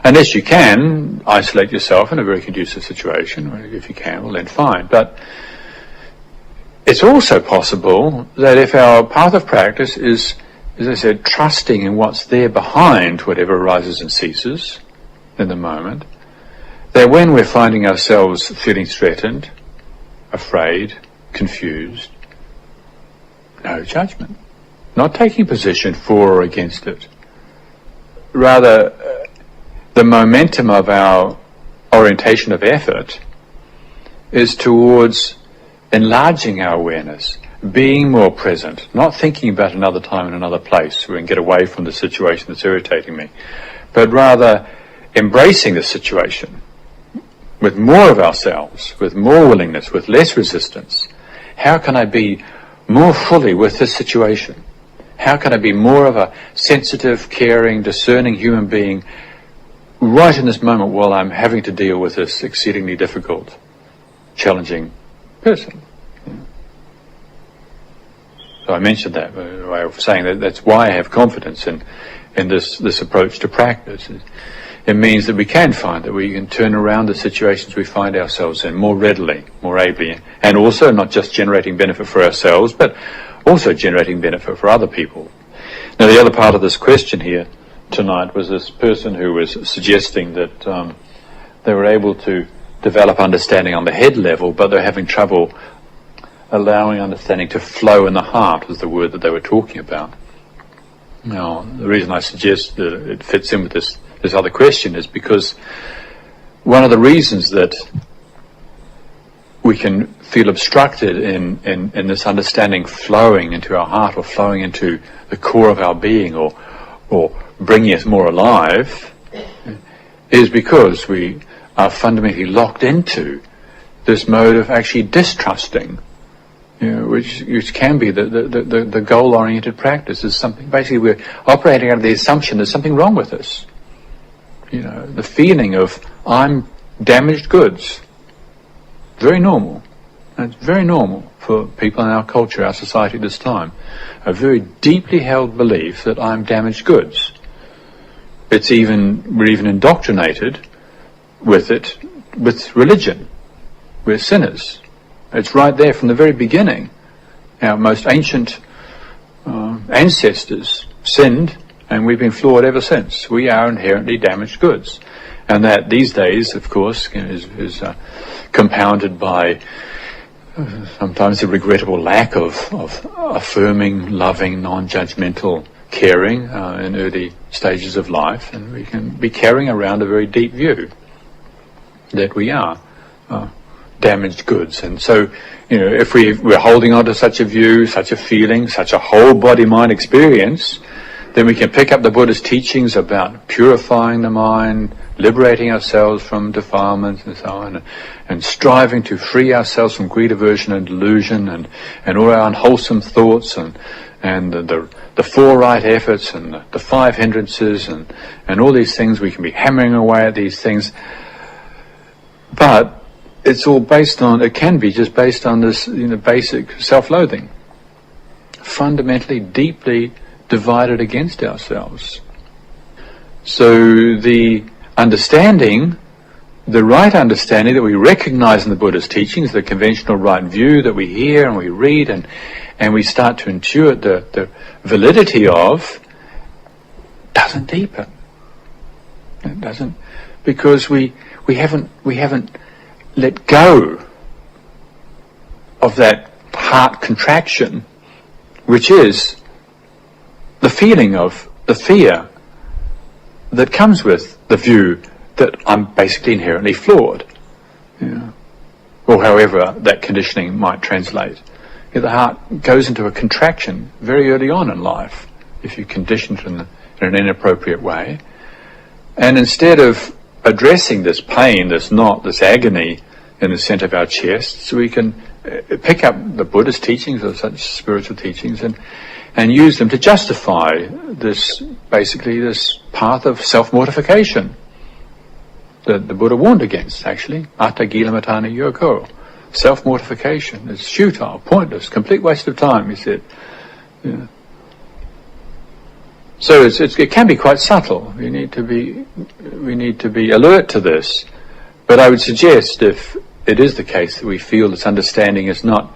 Unless you can isolate yourself in a very conducive situation, or if you can, well then fine. But it's also possible that if our path of practice is, as I said, trusting in what's there behind whatever arises and ceases in the moment, that when we're finding ourselves feeling threatened, afraid, confused, no judgment, not taking position for or against it. Rather, the momentum of our orientation of effort is towards enlarging our awareness, being more present, not thinking about another time and another place where we can get away from the situation that's irritating me, but rather embracing the situation with more of ourselves, with more willingness, with less resistance. How can I be more fully with this situation? How can I be more of a sensitive, caring, discerning human being right in this moment while I'm having to deal with this exceedingly difficult, challenging person? So I mentioned that by way of saying that that's why I have confidence in this approach to practice. It means that we can find that we can turn around the situations we find ourselves in more readily, more ably, and also not just generating benefit for ourselves, but also generating benefit for other people. Now, the other part of this question here tonight was this person who was suggesting that they were able to develop understanding on the head level, but they're having trouble allowing understanding to flow in the heart, was the word that they were talking about. Now, the reason I suggest that it fits in with this other question is because one of the reasons that we can feel obstructed in this understanding flowing into our heart or flowing into the core of our being or bringing us more alive is because we are fundamentally locked into this mode of actually distrusting, which can be the goal-oriented practice. Is something basically we're operating out of the assumption there's something wrong with us. The feeling of I'm damaged goods. Very normal. It's very normal for people in our culture, our society at this time. A very deeply held belief that I'm damaged goods. We're even indoctrinated with it, with religion. We're sinners. It's right there from the very beginning. Our most ancient ancestors sinned, and we've been flawed ever since. We are inherently damaged goods. And that these days, of course, is compounded by sometimes a regrettable lack of affirming, loving, non-judgmental caring in early stages of life. And we can be carrying around a very deep view that we are damaged goods. And so, if we're holding on to such a view, such a feeling, such a whole body-mind experience, then we can pick up the Buddha's teachings about purifying the mind, liberating ourselves from defilements and so on, and striving to free ourselves from greed, aversion and delusion and all our unwholesome thoughts and the four right efforts and the five hindrances and all these things. We can be hammering away at these things. But it's all it can be just based on this basic self-loathing. Fundamentally, deeply divided against ourselves. So the right understanding that we recognize in the Buddha's teachings, the conventional right view that we hear and we read and we start to intuit the validity of, doesn't deepen. It doesn't, because we haven't let go of that heart contraction, which is the feeling of the fear that comes with the view that I'm basically inherently flawed, or however that conditioning might translate. The heart goes into a contraction very early on in life if you condition it in an inappropriate way. And instead of addressing this pain, this knot, this agony in the center of our chests, we can pick up the Buddha's teachings or such spiritual teachings and use them to justify this path of self-mortification that the Buddha warned against, actually. Atta gila matana yoko. Self-mortification is futile, pointless, complete waste of time, he said. Yeah. So it can be quite subtle. We need to be alert to this. But I would suggest, if it is the case that we feel this understanding is not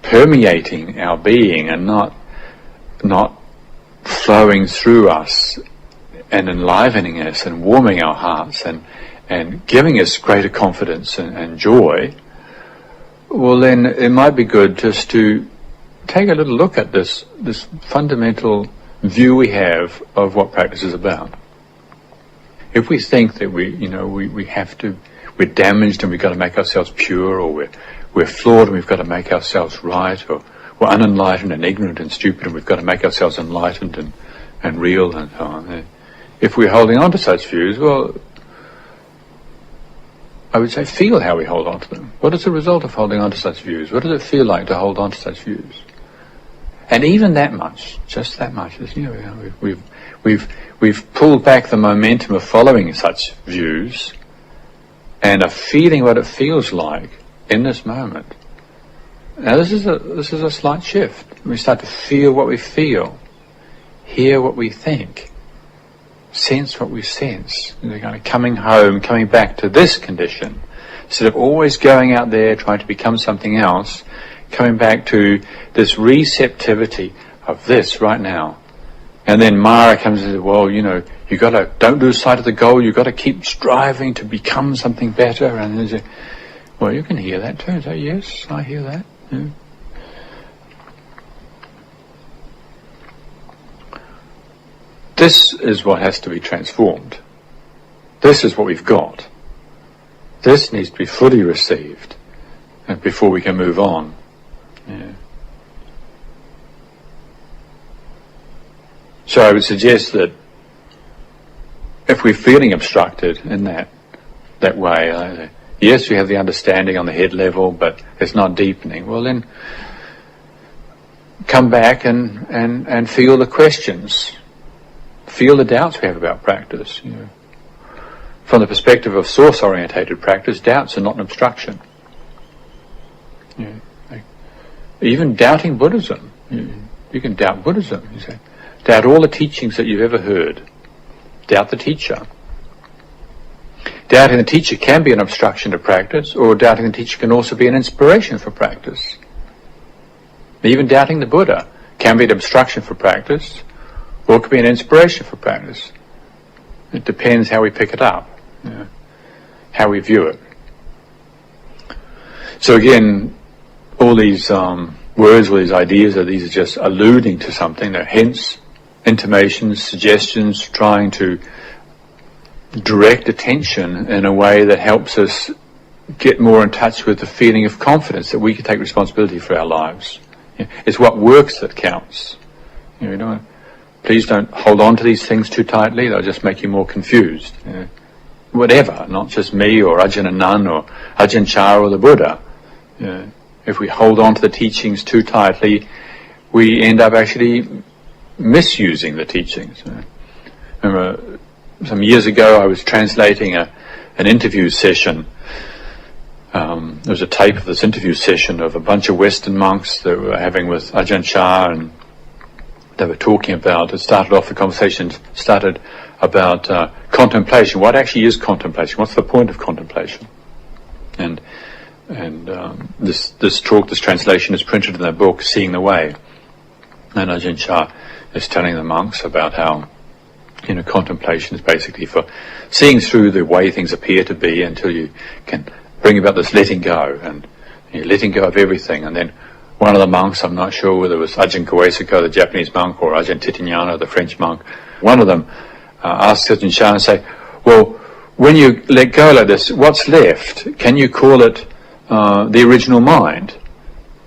permeating our being and not flowing through us and enlivening us and warming our hearts and giving us greater confidence and joy, well then it might be good just to take a little look at this fundamental view we have of what practice is about. If we think that we're damaged and we've got to make ourselves pure, or we're flawed and we've got to make ourselves right, or we're unenlightened and ignorant and stupid and we've got to make ourselves enlightened and real and so on. If we're holding on to such views, well, I would say feel how we hold on to them. What is the result of holding on to such views? What does it feel like to hold on to such views? And even that much, just that much, we've pulled back the momentum of following such views and are feeling what it feels like in this moment. Now this is a slight shift. We start to feel what we feel, hear what we think, sense what we sense. Kind of coming home, coming back to this condition, instead of always going out there trying to become something else, coming back to this receptivity of this right now. And then Mara comes and says, well, don't lose sight of the goal, you've got to keep striving to become something better. And then say, well, you can hear that too. So yes, I hear that. Yeah. This is what has to be transformed. This is what we've got. This needs to be fully received before we can move on. Yeah. So I would suggest that if we're feeling obstructed in that way, yes, we have the understanding on the head level, but it's not deepening. Well, then come back and feel the questions. Feel the doubts we have about practice. From the perspective of source-orientated practice, doubts are not an obstruction. Even doubting Buddhism. You can doubt Buddhism. You say, doubt all the teachings that you've ever heard. Doubt the teacher. Doubting the teacher can be an obstruction to practice, or doubting the teacher can also be an inspiration for practice. Even doubting the Buddha can be an obstruction for practice, or it could be an inspiration for practice. It depends how we pick it up, how we view it. So again, all these words, all these ideas, these are just alluding to something. They're hints, intimations, suggestions, trying to direct attention in a way that helps us get more in touch with the feeling of confidence that we can take responsibility for our lives. It's what works that counts. Please don't hold on to these things too tightly. They'll just make you more confused. Whatever, not just me or Ajahn Anan or Ajahn Chah or the Buddha. If we hold on to the teachings too tightly, we end up actually misusing the teachings. Remember, some years ago I was translating an interview session. There was a tape of this interview session of a bunch of Western monks that were having with Ajahn Chah, and they were talking about, the conversation started about contemplation. What actually is contemplation? What's the point of contemplation? And this translation is printed in their book, Seeing the Way. And Ajahn Chah is telling the monks about how contemplation is basically for seeing through the way things appear to be until you can bring about this letting go, and you're letting go of everything. And then one of the monks, I'm not sure whether it was Ajahn Kawesako, the Japanese monk, or Ajahn Titignana, the French monk, one of them asked Ajahn Chah and say, well, when you let go like this, what's left? Can you call it the original mind?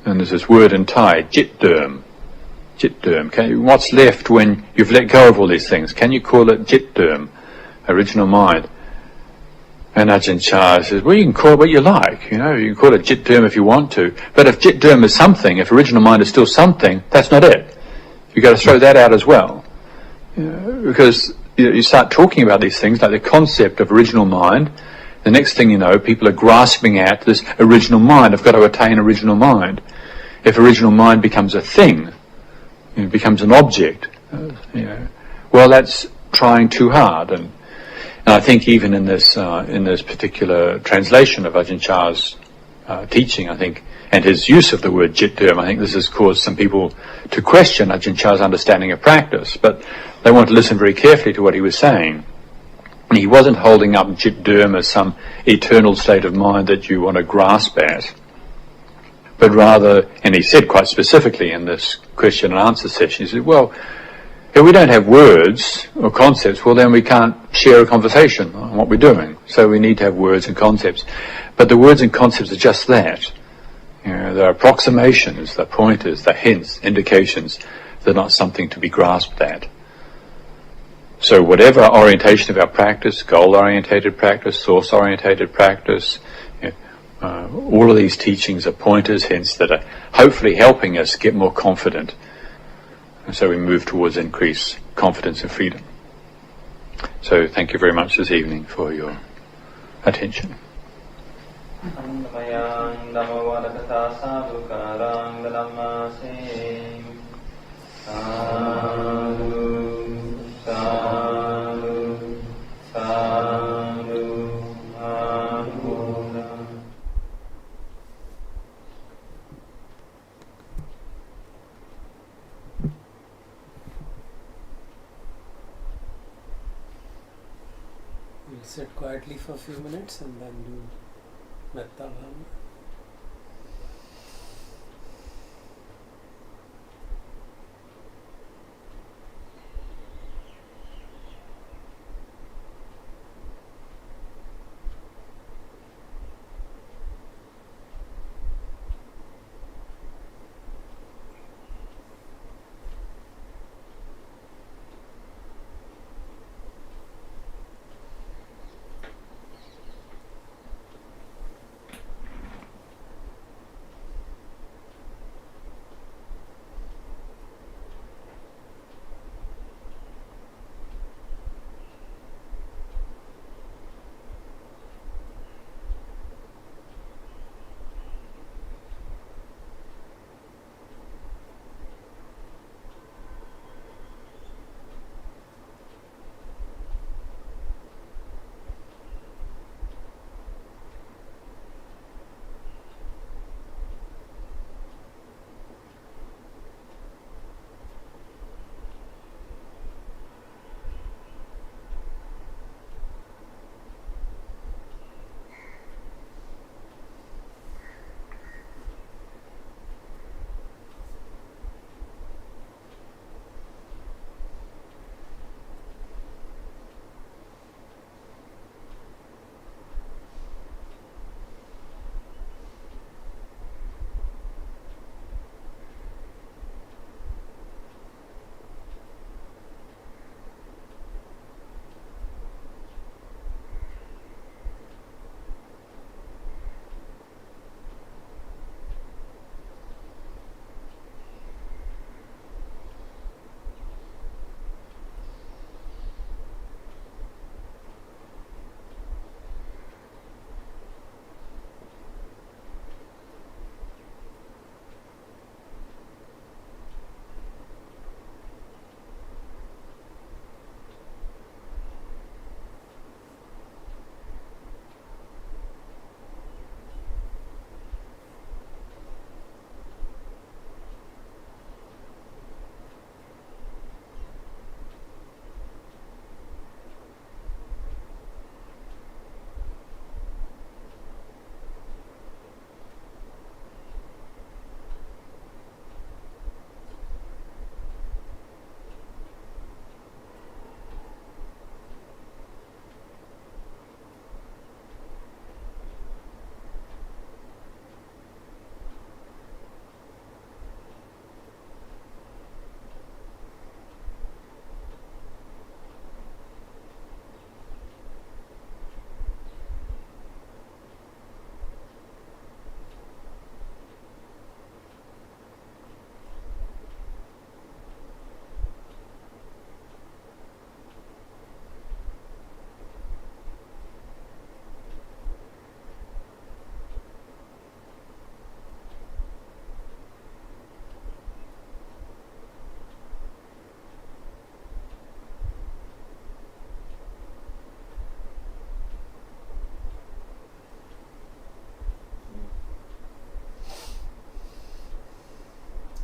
And there's this word in Thai, jit derm. Jit derm. What's left when you've let go of all these things? Can you call it jit derm, original mind? And Ajahn Chah says, well, you can call it what you like. You can call it jit derm if you want to. But if jit derm is something, if original mind is still something, that's not it. You've got to throw that out as well. Because you start talking about these things, like the concept of original mind. The next thing you know, people are grasping at this original mind. I've got to attain original mind. If original mind becomes a thing, it becomes an object, well, that's trying too hard. And I think even in this particular translation of Ajahn Chah's teaching, I think, and his use of the word jit derm, I think this has caused some people to question Ajahn Chah's understanding of practice, but they want to listen very carefully to what he was saying. And he wasn't holding up jit derm as some eternal state of mind that you want to grasp at, but rather, and he said quite specifically in this question and answer session, he said, well, if we don't have words or concepts, well, then we can't share a conversation on what we're doing. So we need to have words and concepts. But the words and concepts are just that. They're approximations, they're pointers, they're hints, indications. They're not something to be grasped at. So whatever orientation of our practice, goal-orientated practice, source-orientated practice, all of these teachings are pointers, hints that are hopefully helping us get more confident. And so we move towards increased confidence and freedom. So thank you very much this evening for your attention. We'll sit quietly for a few minutes and then do metta bhavana.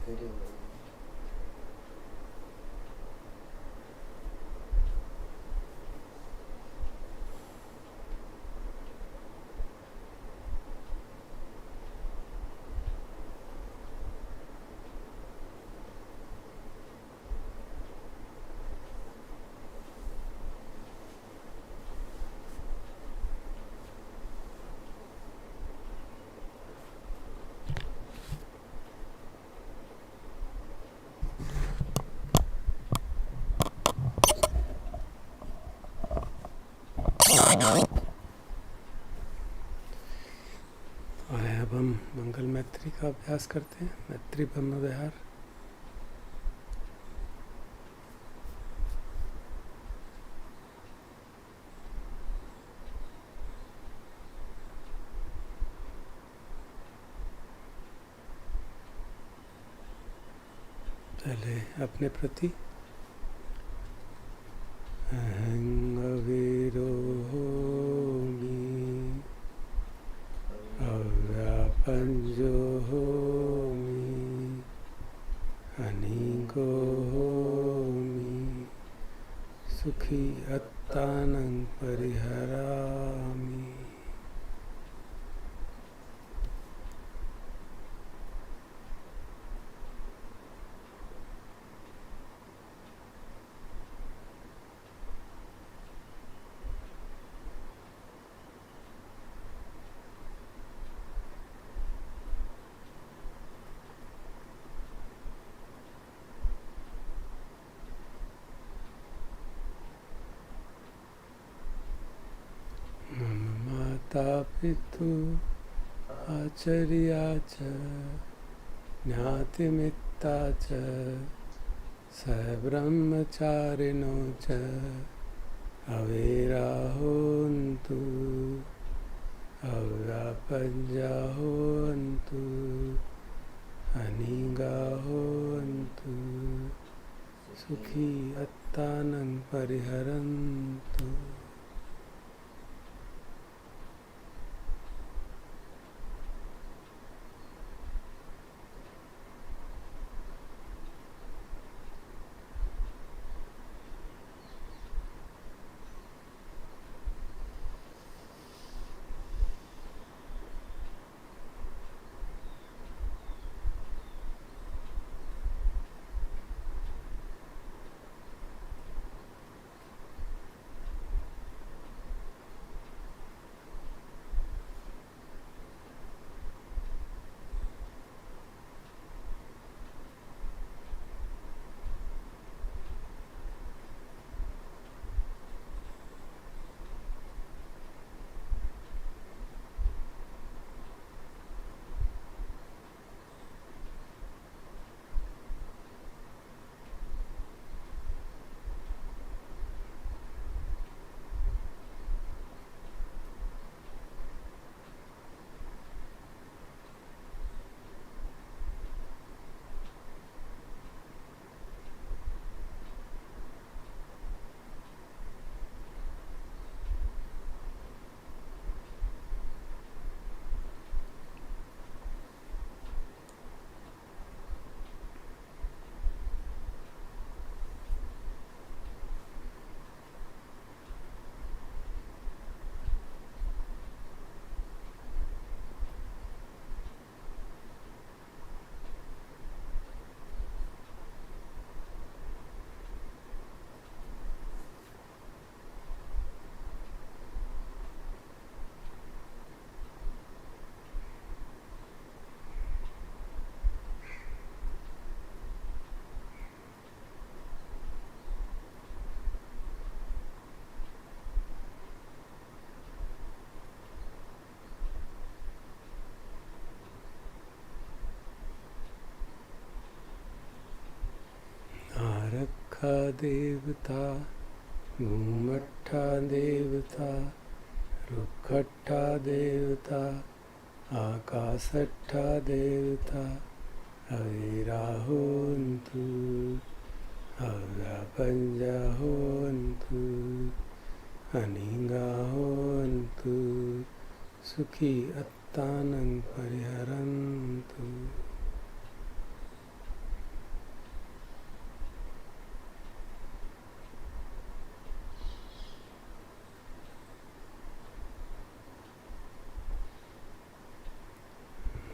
Hari ओम। अब हम मंगल मैत्री का अभ्यास करते हैं। मैत्री ब्रह्म विहार। पहले अपने प्रति अहं अविरोहोमि अव्यापञ्जोहोमि अनिगोहोमि सुखी अत्तानं परिहरामि। माता पितु आचार्या च ज्ञातिमित्ता च सब्रह्मचारिणो च अविराहोन्तु अव्यापज्याहोन्तु अनिगाहोन्तु सुखी अत्तानं परिहरन्तु। आरक्षा देवता भूमट्ठा देवता रुक्खट्ठा देवता आकाशट्ठा देवता अविराहोन्तु अव्यापञ्जाहोन्तु अनिगाहोन्तु सुखी अत्तानं परिहरन्तु।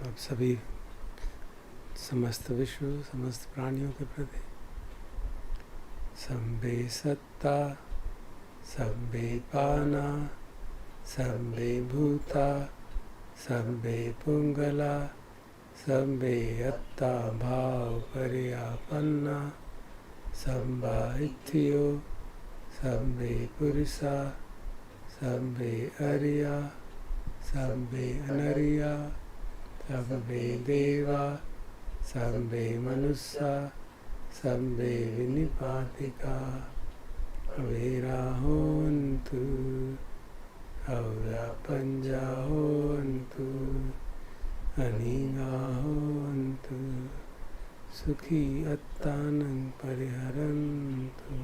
अब सभी समस्त विश्व, समस्त प्राणियों के प्रति सम्बे सत्ता, सम्बे पाना, सम्बे भूता, सम्बे पुंगला, सम्बे अत्ता भाव पर्यापन्ना, सम्बा इत्थियो, सम्बे पुरुषा, सम्बे अरिया, सम्बे अनरिया, सम्बे देवा, सम्बे मनुष्या, सम्बे विनिपातिका, अवेरा होन्तु, अव्यापञ्जा होन्तु, अनीगा होन्तु, सुखी अत्तानं परिहरन्तु।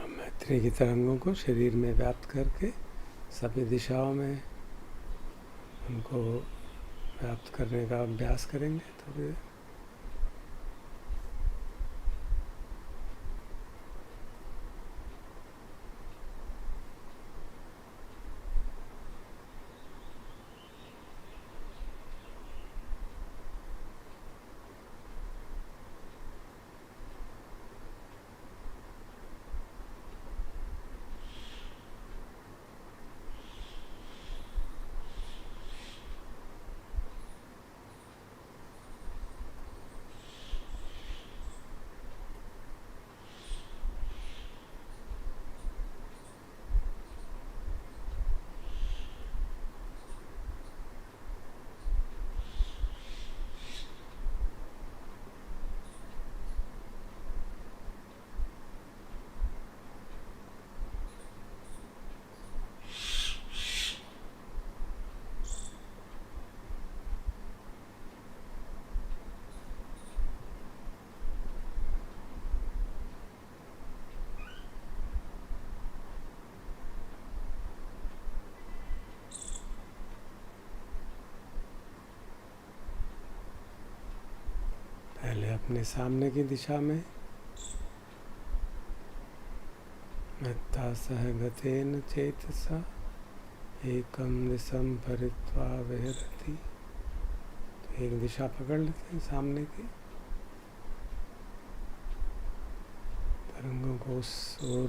मैत्री की तरंगों को शरीर में व्याप्त करके सभी दिशाओं में उनको व्याप्त करने का अभ्यास करेंगे थोड़ी देर। पहले अपने सामने की दिशा में मत्ता सह गतेन चेतसा एकम दिशम परित्वा विहरति। तो एक दिशा पकड़ लेते हैं सामने की, तरंगों को उस ओर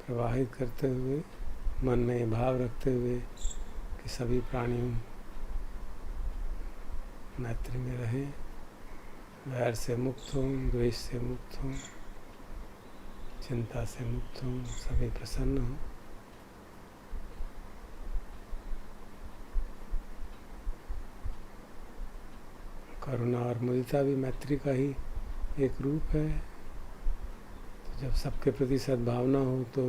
प्रवाहित करते हुए मन में ये भाव रखते हुए कि सभी प्राणियों मैत्री में रहें, वैर से मुक्त हों, द्वेष से मुक्त हों, चिंता से मुक्त हों, सभी प्रसन्न हों। करुणा और मुदिता भी मैत्री का ही एक रूप है। तो जब सबके प्रति सद्भावना हो तो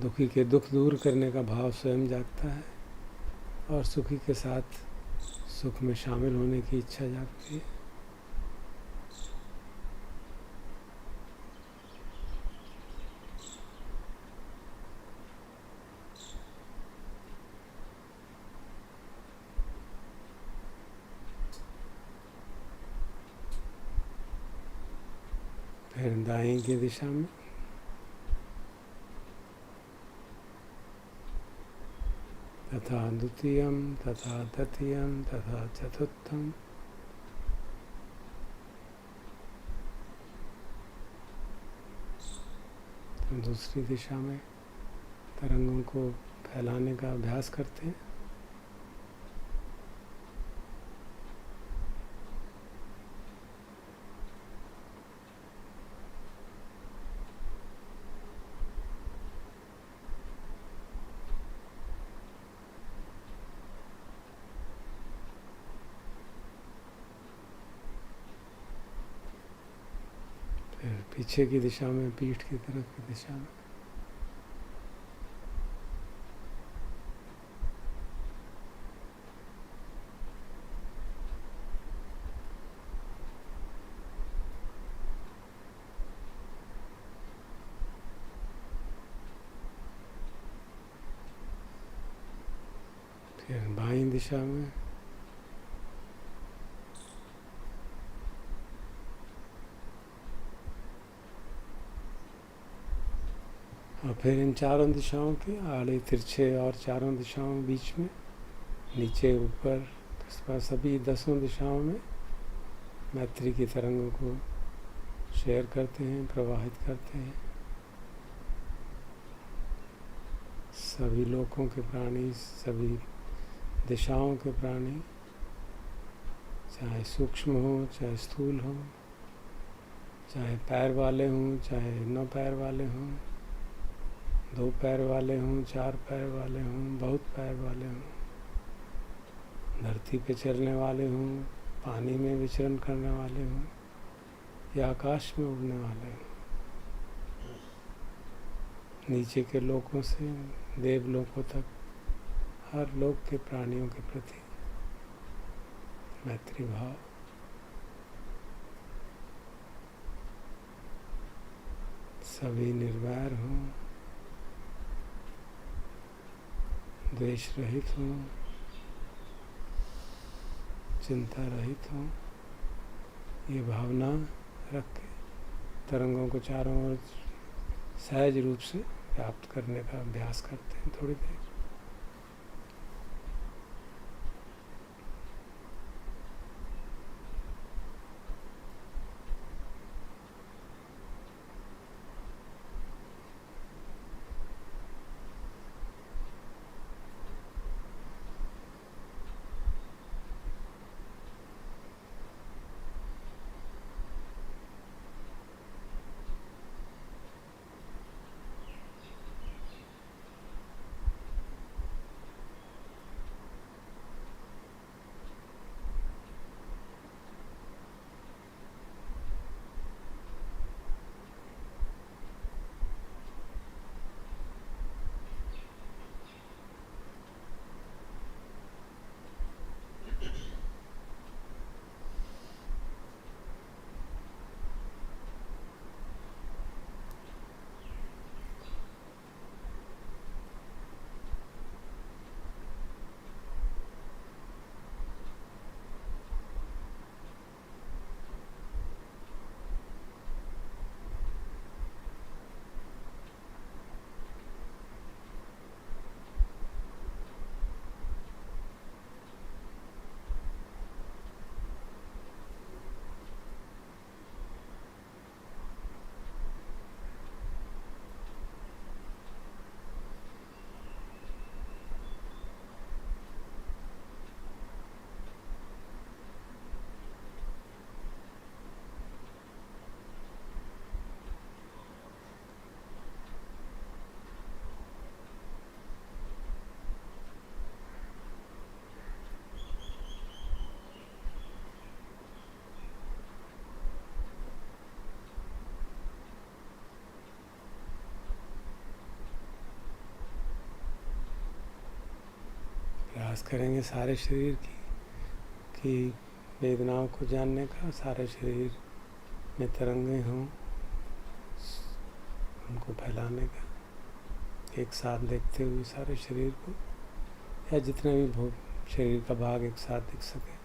दुखी के दुख दूर करने का भाव स्वयं जागता है और सुखी के साथ सुख में शामिल होने की इच्छा जागती है। फिर दाएं की दिशा में तथा द्वितीयम तथा तृतीयम तथा चतुर्थम। दूसरी दिशा में तरंगों को फैलाने का अभ्यास करते हैं। पीछे की दिशा में, पीठ की तरफ की दिशा में। फिर बाईं दिशा में, और फिर इन चारों दिशाओं के आड़े तिरछे और चारों दिशाओं के बीच में, नीचे ऊपर, इस पर सभी 10 दिशाओं में मैत्री की तरंगों को शेयर करते हैं, प्रवाहित करते हैं। सभी लोकों के प्राणी, सभी दिशाओं के प्राणी, चाहे सूक्ष्म हो, चाहे स्थूल हो, चाहे पैर वाले हों, चाहे 9 पैर वाले हों, 2 पैर वाले हों, 4 पैर वाले हों, बहुत पैर वाले हों, धरती पे चलने वाले हों, पानी में विचरण करने वाले हों, या आकाश में उड़ने वाले हों, नीचे के लोकों से देवलोकों तक, हर लोक के प्राणियों के प्रति मैत्री भाव। सभी निर्वैर हों, द्वेष रहित हों, चिंता रहित हों, ये भावना रख के तरंगों को चारों ओर सहज रूप से व्याप्त करने का अभ्यास करते हैं थोड़ी देर। प्रयास करेंगे सारे शरीर की वेदनाओं को जानने का, सारे शरीर में तरंगे हों उनको फैलाने का, एक साथ देखते हुए सारे शरीर को, या जितने भी शरीर का भाग एक साथ दिख सके।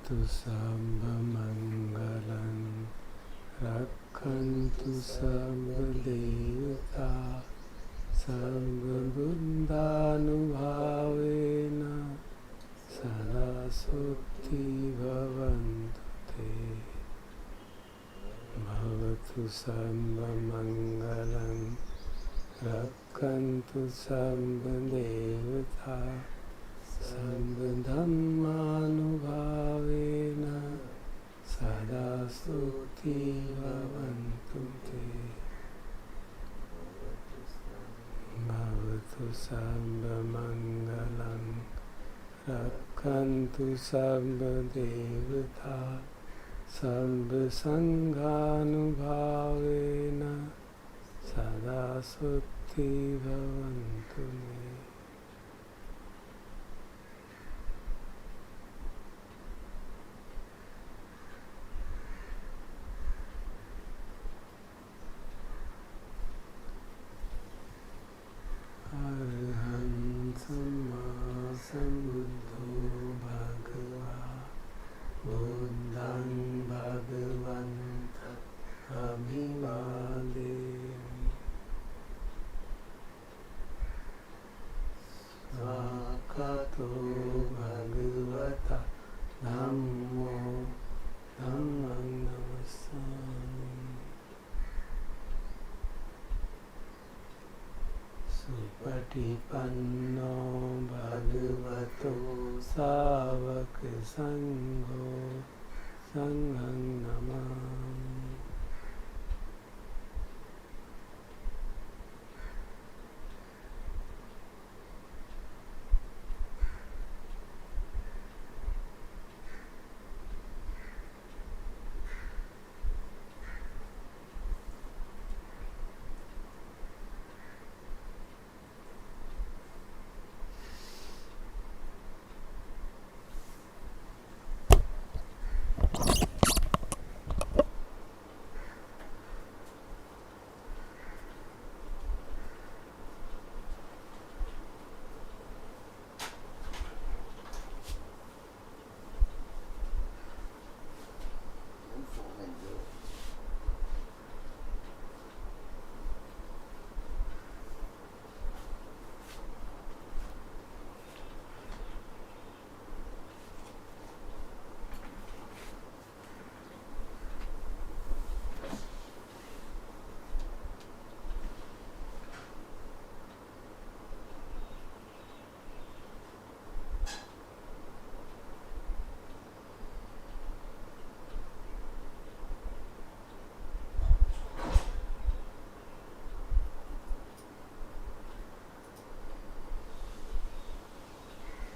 सर्वमङ्गलं रक्षन्तु सर्वदेवता सर्वबुद्धानुभावेन सदा सुखी भवन्तु ते भवतु सर्वमङ्गलं रक्षन्तु सर्वदेवता सर्वधर्मानुभावेन सदा सुखी भवन्तु ते भवतु सर्वमङ्गलं रक्षन्तु सर्वदेवता सर्वसङ्घानुभावेन सदा सुखी भवन्तु मे अरहं सम्मा सम्बुद्धो भगवा बुद्धं भगवन्तं अभिवादेमि स्वागतो भगवता धम्मो धम्मं नमस्सामि सुपटिपन्नो भगवतो सावक संघो संघं नमामि